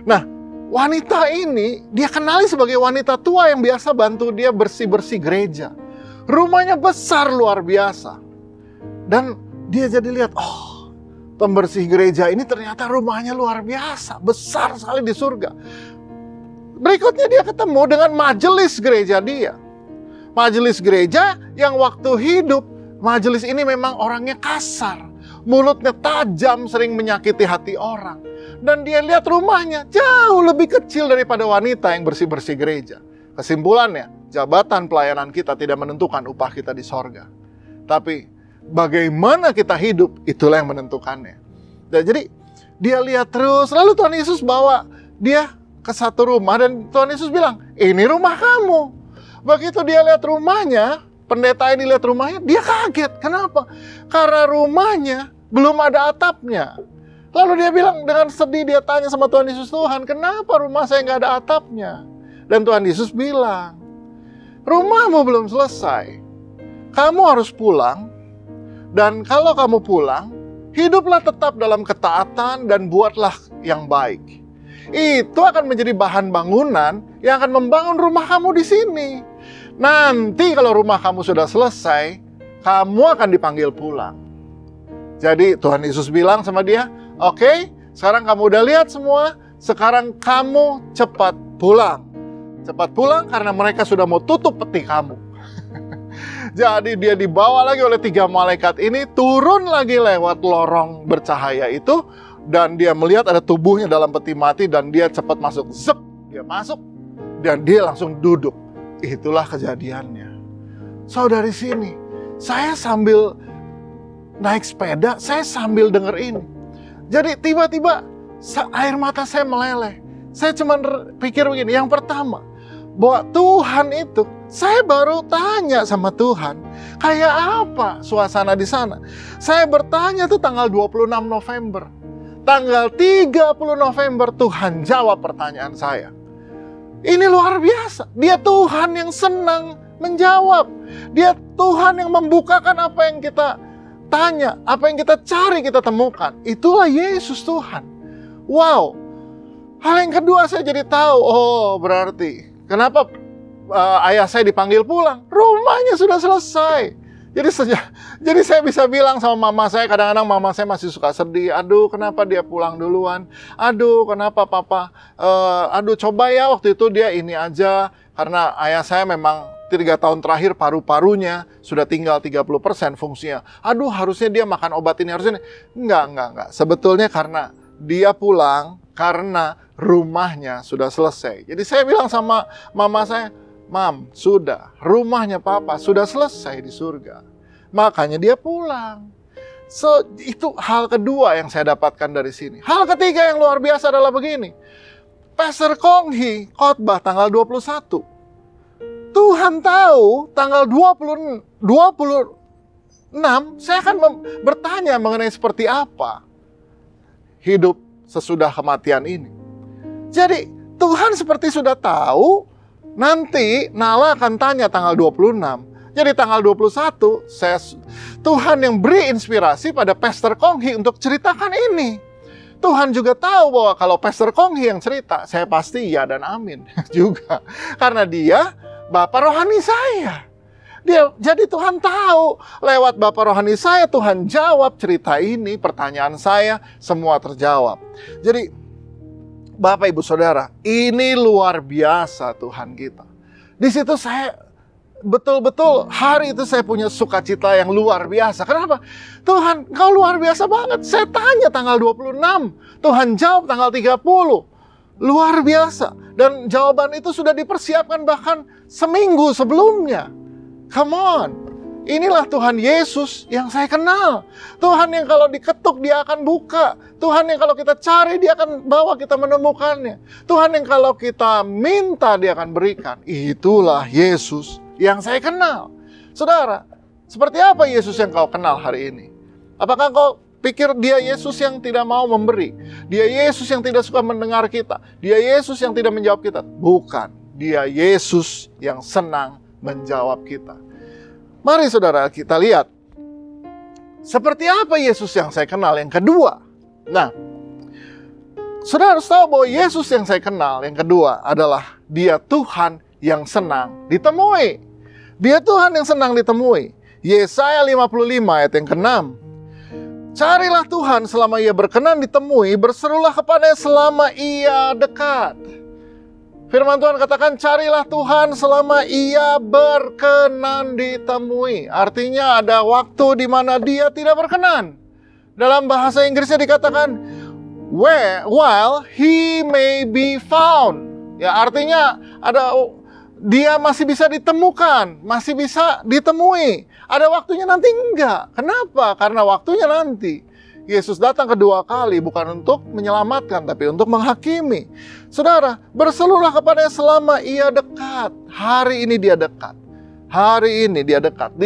Nah, wanita ini dia kenali sebagai wanita tua yang biasa bantu dia bersih-bersih gereja. Rumahnya besar luar biasa. Dan dia jadi lihat, oh, pembersih gereja ini ternyata rumahnya luar biasa, besar sekali di surga. Berikutnya dia ketemu dengan majelis gereja dia. Majelis gereja yang waktu hidup majelis ini memang orangnya kasar, mulutnya tajam, sering menyakiti hati orang. Dan dia lihat rumahnya jauh lebih kecil daripada wanita yang bersih-bersih gereja. Kesimpulannya, jabatan pelayanan kita tidak menentukan upah kita di sorga. Tapi bagaimana kita hidup, itulah yang menentukannya. Dan jadi dia lihat terus, lalu Tuhan Yesus bawa dia ke satu rumah dan Tuhan Yesus bilang, ini rumah kamu. Begitu dia lihat rumahnya, pendeta ini lihat rumahnya, dia kaget. Kenapa? Karena rumahnya belum ada atapnya. Lalu dia bilang dengan sedih, dia tanya sama Tuhan Yesus, Tuhan, kenapa rumah saya nggak ada atapnya? Dan Tuhan Yesus bilang, rumahmu belum selesai. Kamu harus pulang, dan kalau kamu pulang, hiduplah tetap dalam ketaatan dan buatlah yang baik. Itu akan menjadi bahan bangunan yang akan membangun rumah kamu di sini. Nanti kalau rumah kamu sudah selesai, kamu akan dipanggil pulang. Jadi Tuhan Yesus bilang sama dia, oke, sekarang kamu udah lihat semua, sekarang kamu cepat pulang. Cepat pulang karena mereka sudah mau tutup peti kamu. Jadi dia dibawa lagi oleh 3 malaikat ini, turun lagi lewat lorong bercahaya itu, dan dia melihat ada tubuhnya dalam peti mati, dan dia cepat masuk. Zep, dia masuk, dan dia langsung duduk. Itulah kejadiannya. Saudari sini, saya sambil naik sepeda, saya sambil denger ini. Jadi tiba-tiba air mata saya meleleh. Saya cuma pikir begini, yang pertama, bahwa Tuhan itu, saya baru tanya sama Tuhan, kayak apa suasana di sana. Saya bertanya tuh tanggal 26 November. Tanggal 30 November Tuhan jawab pertanyaan saya. Ini luar biasa. Dia Tuhan yang senang menjawab. Dia Tuhan yang membukakan apa yang kita tanya, apa yang kita cari, kita temukan. Itulah Yesus Tuhan. Wow. Hal yang kedua saya jadi tahu, oh berarti kenapa ayah saya dipanggil pulang? Rumahnya sudah selesai. Jadi saya bisa bilang sama mama saya, kadang-kadang mama saya masih suka sedih. Aduh, kenapa dia pulang duluan? Aduh, kenapa papa? Aduh, coba ya waktu itu dia ini aja. Karena ayah saya memang 3 tahun terakhir paru-parunya sudah tinggal 30% fungsinya. Aduh, harusnya dia makan obat ini, harusnya. Enggak. Sebetulnya karena dia pulang, karena rumahnya sudah selesai. Jadi saya bilang sama mama saya, Mam, sudah, rumahnya papa sudah selesai di surga. Makanya dia pulang. So, itu hal kedua yang saya dapatkan dari sini. Hal ketiga yang luar biasa adalah begini. Pastor Konghi khotbah tanggal 21. Tuhan tahu tanggal 26 saya akan bertanya mengenai seperti apa hidup sesudah kematian ini. Jadi Tuhan seperti sudah tahu, nanti Nala akan tanya tanggal 26. Jadi tanggal 21, Tuhan yang beri inspirasi pada Pastor Konghi untuk ceritakan ini. Tuhan juga tahu bahwa kalau Pastor Konghi yang cerita, saya pasti ya dan amin juga. Karena dia Bapak rohani saya. Jadi Tuhan tahu, lewat Bapak rohani saya, Tuhan jawab cerita ini, pertanyaan saya, semua terjawab. Jadi Bapak Ibu Saudara, ini luar biasa Tuhan kita. Di situ saya betul-betul hari itu saya punya sukacita yang luar biasa. Kenapa? Tuhan, Engkau luar biasa banget. Saya tanya tanggal 26, Tuhan jawab tanggal 30. Luar biasa. Dan jawaban itu sudah dipersiapkan bahkan seminggu sebelumnya. Come on. Inilah Tuhan Yesus yang saya kenal. Tuhan yang kalau diketuk dia akan buka. Tuhan yang kalau kita cari dia akan bawa kita menemukannya. Tuhan yang kalau kita minta dia akan berikan. Itulah Yesus yang saya kenal. Saudara, seperti apa Yesus yang kau kenal hari ini? Apakah kau pikir dia Yesus yang tidak mau memberi? Dia Yesus yang tidak suka mendengar kita? Dia Yesus yang tidak menjawab kita? Bukan. Dia Yesus yang senang menjawab kita. Mari saudara kita lihat. Seperti apa Yesus yang saya kenal yang kedua? Nah, saudara harus tahu bahwa Yesus yang saya kenal yang kedua adalah dia Tuhan yang senang ditemui. Dia Tuhan yang senang ditemui. Yesaya 55 ayat yang ke-6. Carilah Tuhan selama ia berkenan ditemui, berserulah kepadanya selama ia dekat. Firman Tuhan katakan, carilah Tuhan selama ia berkenan ditemui. Artinya ada waktu di mana dia tidak berkenan. Dalam bahasa Inggrisnya dikatakan, while he may be found. Ya, artinya dia masih bisa ditemukan, masih bisa ditemui. Ada waktunya nanti enggak. Kenapa? Karena waktunya nanti. Yesus datang kedua kali bukan untuk menyelamatkan, tapi untuk menghakimi. Saudara, berserulah kepadanya selama ia dekat. Hari ini dia dekat. Hari ini dia dekat.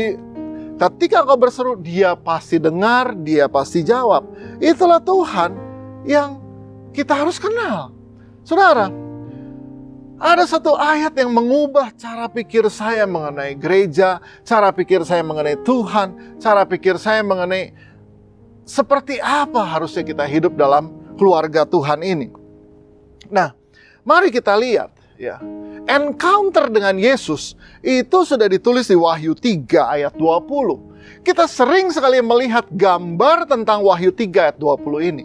Ketika kau berseru, dia pasti dengar, dia pasti jawab. Itulah Tuhan yang kita harus kenal. Saudara, ada satu ayat yang mengubah cara pikir saya mengenai gereja, cara pikir saya mengenai Tuhan, cara pikir saya mengenai seperti apa harusnya kita hidup dalam keluarga Tuhan ini. Nah, mari kita lihat ya. Encounter dengan Yesus itu sudah ditulis di Wahyu 3 ayat 20. Kita sering sekali melihat gambar tentang Wahyu 3 ayat 20 ini.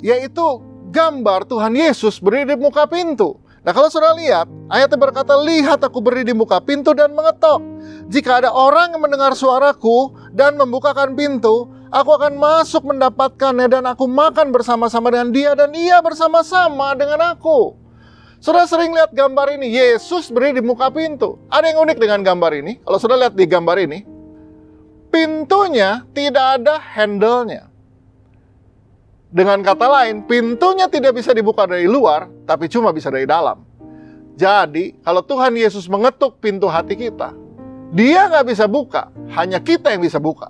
Yaitu gambar Tuhan Yesus berdiri di muka pintu. Nah, kalau saudara lihat, ayatnya berkata, lihat aku berdiri di muka pintu dan mengetok. Jika ada orang yang mendengar suaraku dan membukakan pintu, aku akan masuk mendapatkannya dan aku makan bersama-sama dengan dia dan ia bersama-sama dengan aku. Saudara sering lihat gambar ini, Yesus berdiri di muka pintu. Ada yang unik dengan gambar ini. Kalau saudara lihat di gambar ini, pintunya tidak ada handle-nya. Dengan kata lain, pintunya tidak bisa dibuka dari luar, tapi cuma bisa dari dalam. Jadi, kalau Tuhan Yesus mengetuk pintu hati kita, dia nggak bisa buka, hanya kita yang bisa buka.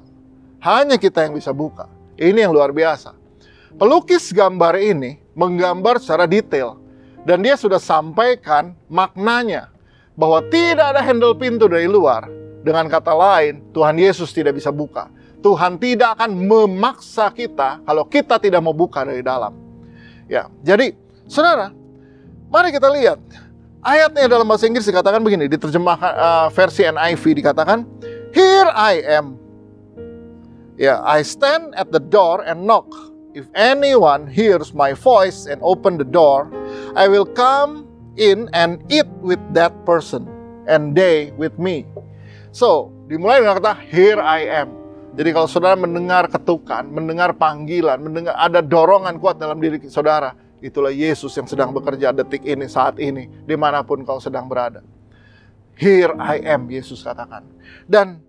Hanya kita yang bisa buka. Ini yang luar biasa. Pelukis gambar ini menggambar secara detail. Dan dia sudah sampaikan maknanya. Bahwa tidak ada handle pintu dari luar. Dengan kata lain, Tuhan Yesus tidak bisa buka. Tuhan tidak akan memaksa kita kalau kita tidak mau buka dari dalam. Ya, jadi, saudara, mari kita lihat. Ayatnya dalam bahasa Inggris dikatakan begini. Diterjemahkan versi NIV dikatakan, here I am. Ya, I stand at the door and knock. If anyone hears my voice and open the door, I will come in and eat with that person, and they with me. So, dimulai dengan kata, here I am. Jadi kalau saudara mendengar ketukan, mendengar panggilan, mendengar ada dorongan kuat dalam diri saudara, itulah Yesus yang sedang bekerja detik ini, saat ini, dimanapun kau sedang berada. Here I am, Yesus katakan. Dan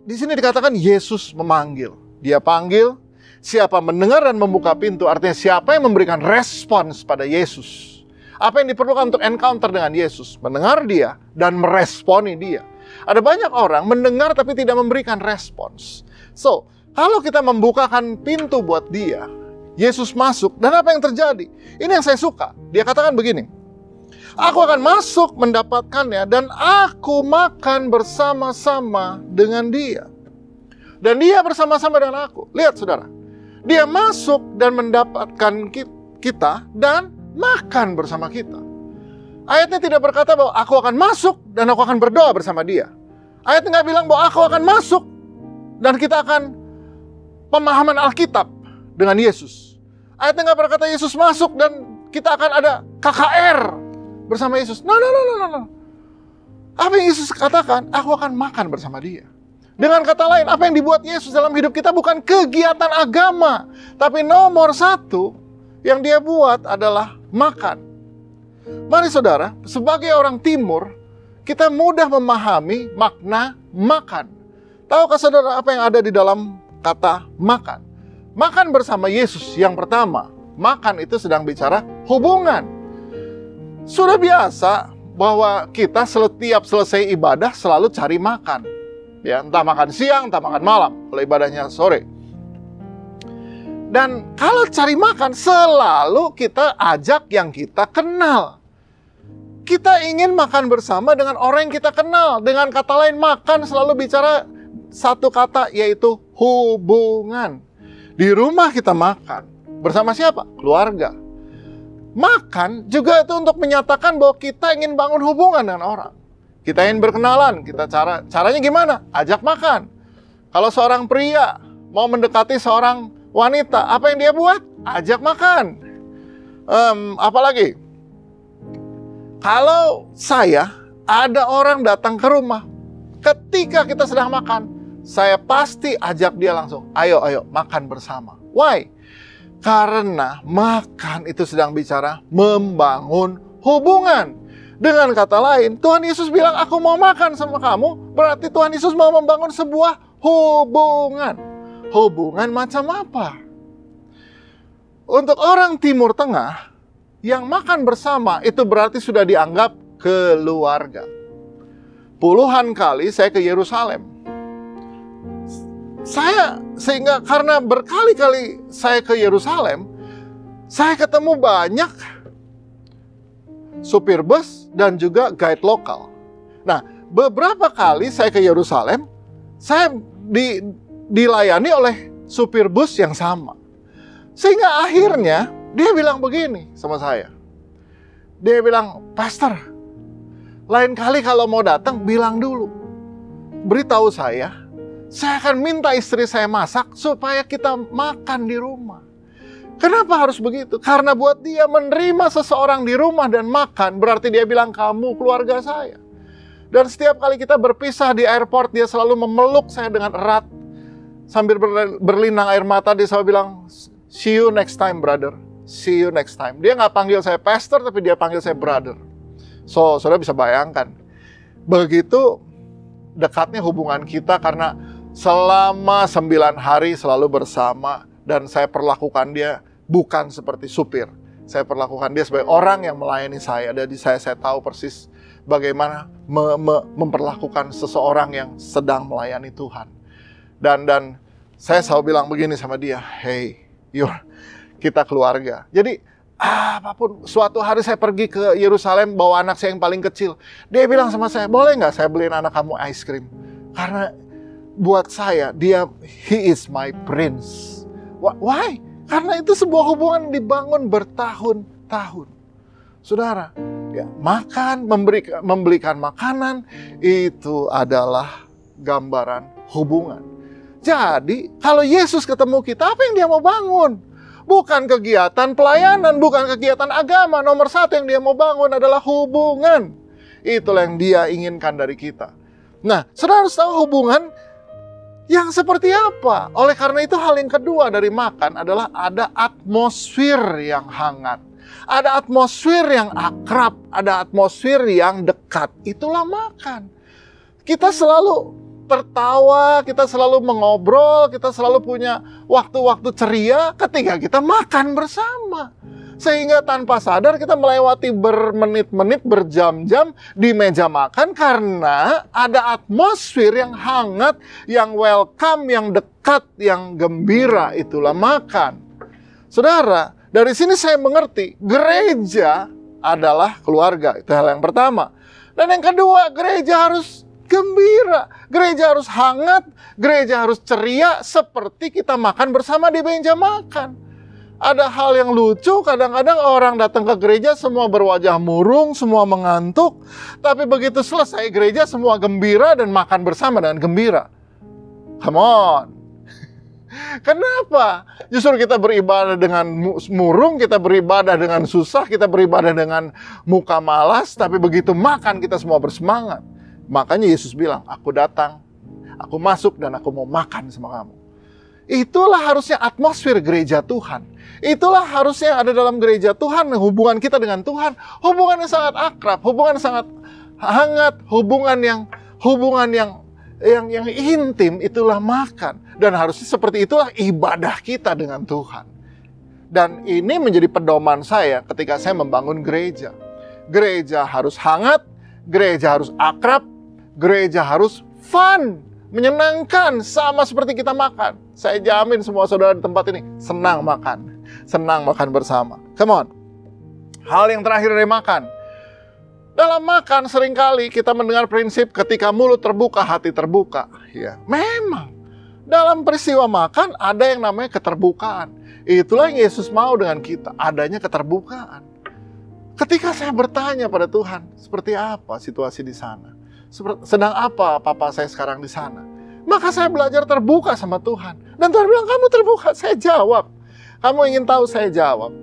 di sini dikatakan Yesus memanggil. Dia panggil, siapa mendengar dan membuka pintu, artinya siapa yang memberikan respons pada Yesus. Apa yang diperlukan untuk encounter dengan Yesus? Mendengar dia dan meresponi dia. Ada banyak orang mendengar tapi tidak memberikan respons. So, kalau kita membukakan pintu buat dia, Yesus masuk, dan apa yang terjadi? Ini yang saya suka. Dia katakan begini, aku akan masuk mendapatkannya dan aku makan bersama-sama dengan dia. Dan dia bersama-sama dengan aku. Lihat saudara, dia masuk dan mendapatkan kita dan makan bersama kita. Ayatnya tidak berkata bahwa aku akan masuk dan aku akan berdoa bersama dia. Ayatnya nggak bilang bahwa aku akan masuk dan kita akan pemahaman Alkitab dengan Yesus. Ayatnya nggak berkata Yesus masuk dan kita akan ada KKR bersama Yesus. No. Apa yang Yesus katakan? Aku akan makan bersama dia. Dengan kata lain, apa yang dibuat Yesus dalam hidup kita bukan kegiatan agama, tapi nomor satu yang dia buat adalah makan. Mari saudara, sebagai orang timur, kita mudah memahami makna makan. Tahukah saudara apa yang ada di dalam kata makan? Makan bersama Yesus yang pertama. Makan itu sedang bicara hubungan. Sudah biasa bahwa kita setiap selesai ibadah selalu cari makan. Ya, entah makan siang, entah makan malam, kalau ibadahnya sore. Dan kalau cari makan, selalu kita ajak yang kita kenal. Kita ingin makan bersama dengan orang yang kita kenal. Dengan kata lain, makan selalu bicara satu kata, yaitu hubungan. Di rumah kita makan. Bersama siapa? Keluarga. Makan juga itu untuk menyatakan bahwa kita ingin bangun hubungan dengan orang. Kita ingin berkenalan. Caranya gimana? Ajak makan. Kalau seorang pria mau mendekati seorang wanita, apa yang dia buat? Ajak makan. Apalagi? Kalau ada orang datang ke rumah, ketika kita sedang makan, saya pasti ajak dia langsung, ayo makan bersama. Why? Karena makan itu sedang bicara membangun hubungan. Dengan kata lain, Tuhan Yesus bilang, aku mau makan sama kamu, berarti Tuhan Yesus mau membangun sebuah hubungan. Hubungan macam apa? Untuk orang Timur Tengah, yang makan bersama itu berarti sudah dianggap keluarga. Puluhan kali saya ke Yerusalem. Sehingga karena berkali-kali saya ke Yerusalem, saya ketemu banyak supir bus dan juga guide lokal. Nah, beberapa kali saya ke Yerusalem, saya dilayani oleh supir bus yang sama. Sehingga akhirnya dia bilang begini sama saya. Dia bilang, Pastor, lain kali kalau mau datang bilang dulu. Beritahu saya akan minta istri saya masak supaya kita makan di rumah. Kenapa harus begitu? Karena buat dia menerima seseorang di rumah dan makan, berarti dia bilang, kamu keluarga saya. Dan setiap kali kita berpisah di airport, dia selalu memeluk saya dengan erat. Sambil berlinang air mata, dia selalu bilang, see you next time, brother. See you next time. Dia nggak panggil saya pastor, tapi dia panggil saya brother. So, saudara bisa bayangkan. Begitu dekatnya hubungan kita karena selama 9 hari selalu bersama. Dan saya perlakukan dia bukan seperti supir. Saya perlakukan dia sebagai orang yang melayani saya. Jadi saya tahu persis bagaimana memperlakukan seseorang yang sedang melayani Tuhan. Dan saya selalu bilang begini sama dia, hey, kita keluarga. Jadi apapun, suatu hari saya pergi ke Yerusalem bawa anak saya yang paling kecil. Dia bilang sama saya, boleh nggak saya beliin anak kamu ice cream? Karena buat saya, he is my prince. Why? Karena itu sebuah hubungan dibangun bertahun-tahun. Saudara, ya, makan, membelikan makanan, itu adalah gambaran hubungan. Jadi, kalau Yesus ketemu kita, apa yang dia mau bangun? Bukan kegiatan pelayanan, bukan kegiatan agama. Nomor 1 yang dia mau bangun adalah hubungan. Itulah yang dia inginkan dari kita. Nah, saudara harus tahu hubungan yang seperti apa? Oleh karena itu hal yang kedua dari makan adalah ada atmosfer yang hangat. Ada atmosfer yang akrab, ada atmosfer yang dekat. Itulah makan. Kita selalu tertawa, kita selalu mengobrol, kita selalu punya waktu-waktu ceria ketika kita makan bersama. Sehingga tanpa sadar kita melewati bermenit-menit, berjam-jam di meja makan karena ada atmosfer yang hangat, yang welcome, yang dekat, yang gembira. Itulah makan. Saudara, dari sini saya mengerti gereja adalah keluarga. Itu hal yang pertama. Dan yang kedua, gereja harus gembira. Gereja harus hangat, gereja harus ceria seperti kita makan bersama di meja makan. Ada hal yang lucu, kadang-kadang orang datang ke gereja semua berwajah murung, semua mengantuk. Tapi begitu selesai gereja semua gembira dan makan bersama dengan gembira. Come on. Kenapa? Justru kita beribadah dengan murung, kita beribadah dengan susah, kita beribadah dengan muka malas. Tapi begitu makan kita semua bersemangat. Makanya Yesus bilang, aku datang, aku masuk dan aku mau makan sama kamu. Itulah harusnya atmosfer gereja Tuhan. Itulah harusnya ada dalam gereja Tuhan, hubungan kita dengan Tuhan. Hubungan yang sangat akrab, hubungan yang sangat hangat, hubungan yang intim, itulah makan. Dan harusnya seperti itulah ibadah kita dengan Tuhan. Dan ini menjadi pedoman saya ketika saya membangun gereja. Gereja harus hangat, gereja harus akrab, gereja harus fun, menyenangkan, sama seperti kita makan. Saya jamin semua saudara di tempat ini senang makan bersama. Come on. Hal yang terakhir dari makan. Dalam makan seringkali kita mendengar prinsip ketika mulut terbuka, hati terbuka. Ya, memang. Dalam peristiwa makan ada yang namanya keterbukaan. Itulah yang Yesus mau dengan kita, adanya keterbukaan. Ketika saya bertanya pada Tuhan, seperti apa situasi di sana? Sedang apa papa saya sekarang di sana? Maka saya belajar terbuka sama Tuhan. Dan Tuhan bilang, kamu terbuka, saya jawab. Kamu ingin tahu, saya jawab.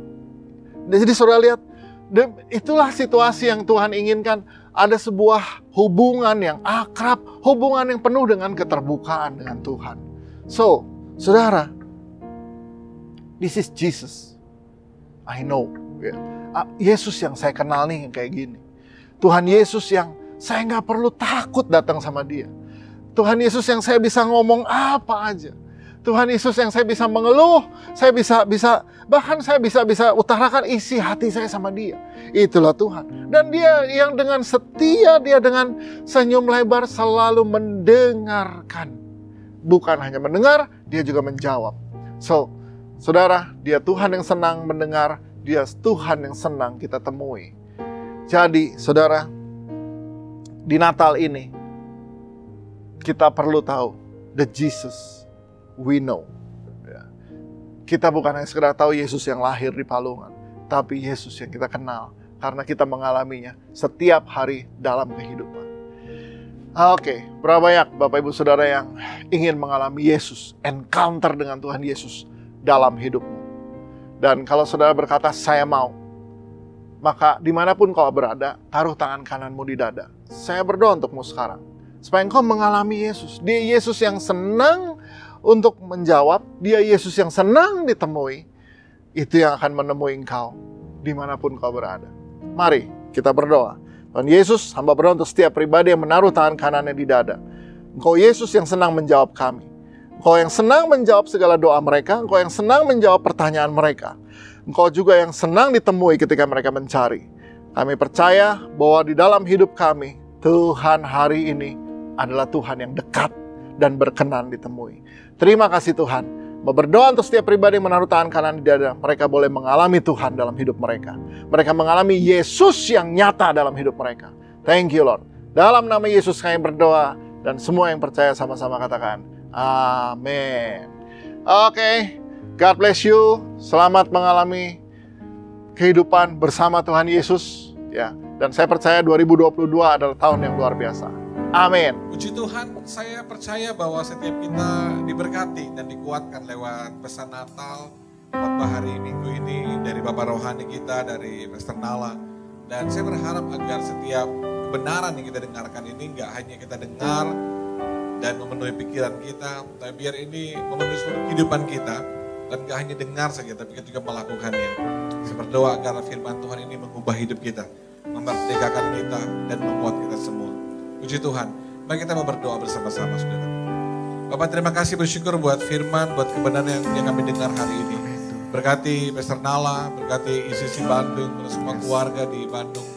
Jadi saudara lihat, Dan itulah situasi yang Tuhan inginkan. Ada sebuah hubungan yang akrab, hubungan yang penuh dengan keterbukaan dengan Tuhan. So, saudara, this is Jesus. I know. Yesus yang saya kenal nih yang kayak gini. Tuhan Yesus yang saya nggak perlu takut datang sama dia. Tuhan Yesus yang saya bisa ngomong apa aja. Tuhan Yesus yang saya bisa mengeluh, bahkan saya bisa utarakan isi hati saya sama dia. Itulah Tuhan. Dan dia yang dengan setia, dia dengan senyum lebar selalu mendengarkan. Bukan hanya mendengar, dia juga menjawab. So, saudara, dia Tuhan yang senang mendengar, dia Tuhan yang senang kita temui. Jadi, saudara, di Natal ini, kita perlu tahu, the Jesus we know. Kita bukan hanya sekedar tahu Yesus yang lahir di palungan, tapi Yesus yang kita kenal, karena kita mengalaminya setiap hari dalam kehidupan. Oke, berapa banyak Bapak Ibu Saudara yang ingin mengalami Yesus, encounter dengan Tuhan Yesus dalam hidupmu. Dan kalau saudara berkata, saya mau, maka dimanapun kau berada, taruh tangan kananmu di dada. Saya berdoa untukmu sekarang, supaya engkau mengalami Yesus. Dia Yesus yang senang untuk menjawab, dia Yesus yang senang ditemui. Itu yang akan menemui engkau dimanapun kau berada. Mari kita berdoa. Tuhan Yesus, hamba berdoa untuk setiap pribadi yang menaruh tangan kanannya di dada. Engkau Yesus yang senang menjawab kami. Engkau yang senang menjawab segala doa mereka. Engkau yang senang menjawab pertanyaan mereka. Engkau juga yang senang ditemui ketika mereka mencari. Kami percaya bahwa di dalam hidup kami, Tuhan hari ini adalah Tuhan yang dekat dan berkenan ditemui. Terima kasih Tuhan. Berdoa untuk setiap pribadi yang menaruh tangan kanan di dada. Mereka boleh mengalami Tuhan dalam hidup mereka. Mereka mengalami Yesus yang nyata dalam hidup mereka. Thank you Lord. Dalam nama Yesus kami berdoa. Dan semua yang percaya sama-sama katakan, amin. Oke, God bless you. Selamat mengalami kehidupan bersama Tuhan Yesus. Ya, dan saya percaya 2022 adalah tahun yang luar biasa. Amin. Puji Tuhan, saya percaya bahwa setiap kita diberkati dan dikuatkan lewat pesan Natal, khotbah hari Minggu ini dari Bapak Rohani kita, dari Pastor Nala. Dan saya berharap agar setiap kebenaran yang kita dengarkan ini nggak hanya kita dengar dan memenuhi pikiran kita, tapi biar ini memenuhi seluruh kehidupan kita. Dan gak hanya dengar saja, tapi kita juga melakukannya. Saya berdoa agar firman Tuhan ini mengubah hidup kita, memerdekakan kita, dan menguat kita semua. Puji Tuhan. Mari kita mau berdoa bersama-sama, saudara. Bapak, terima kasih, bersyukur buat firman, buat kebenaran yang kami dengar hari ini. Berkati Pastor Nala, berkati ICC Bandung, dan semua keluarga di Bandung.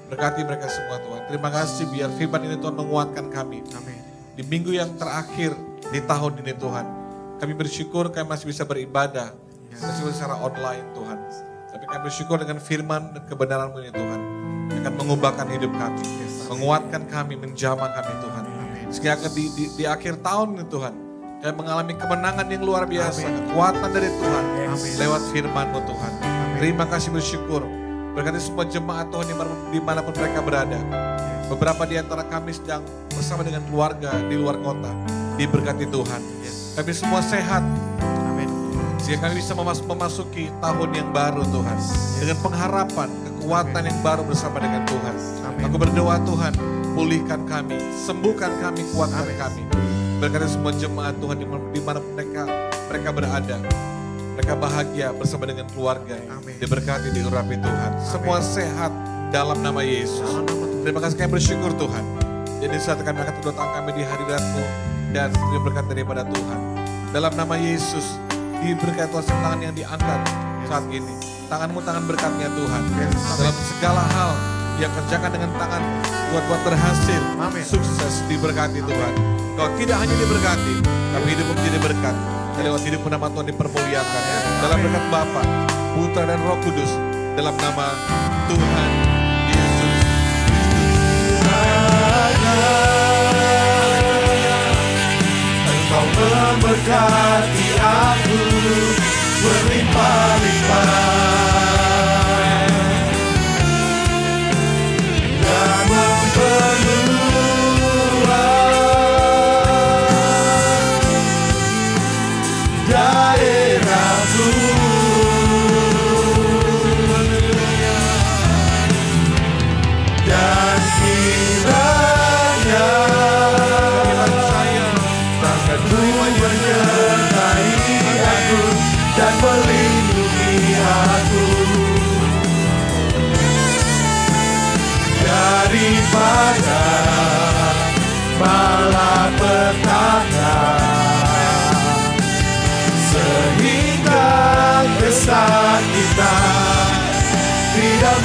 Berkati mereka semua, Tuhan. Terima kasih biar firman ini Tuhan menguatkan kami. Di minggu yang terakhir di tahun ini, Tuhan. Kami bersyukur kami masih bisa beribadah, meskipun secara online, Tuhan. Tapi kami bersyukur dengan firman dan kebenaran-Mu ini, Tuhan. Akan mengubahkan hidup kami, menguatkan kami, menjamah kami, Tuhan. Sehingga di akhir tahun ini, Tuhan, kami mengalami kemenangan yang luar biasa, kekuatan dari Tuhan, lewat firman-Mu, Tuhan. Terima kasih, bersyukur. Berkati semua jemaat Tuhan dimanapun mereka berada. Beberapa di antara kami sedang bersama dengan keluarga di luar kota. Diberkati Tuhan. Kami semua sehat. Amin. Sehingga kami bisa memasuki tahun yang baru, Tuhan. Dengan pengharapan, kekuatan yang baru bersama dengan Tuhan. Amin. Aku berdoa, Tuhan, pulihkan kami, sembuhkan kami, kuatkan kami. Berkati semua jemaat Tuhan di mana mereka berada. Mereka bahagia bersama dengan keluarga. Amin. Diberkati, diurapi Tuhan. Amin. Semua sehat dalam nama Yesus. Terima kasih, kami bersyukur Tuhan. Jadi saat kami akan kedua tangan kami di hadirat-Mu dan berkat daripada Tuhan. Dalam nama Yesus, diberkati Tuhan tangan yang diangkat saat ini. Tangan-Mu tangan berkatnya Tuhan. Dalam segala hal yang kerjakan dengan tangan buat berhasil, sukses, diberkati Tuhan. Kau tidak hanya diberkati, tapi hidupmu menjadi berkat. Lewat hidupmu nama Tuhan dipermuliakan. Dalam berkat Bapa, Putra dan Roh Kudus. Dalam nama Tuhan Yesus. Engkau memberkati aku berlimpah-limpah dan memperluas daerahmu. pada malapetaka, sehingga kesakitan tidak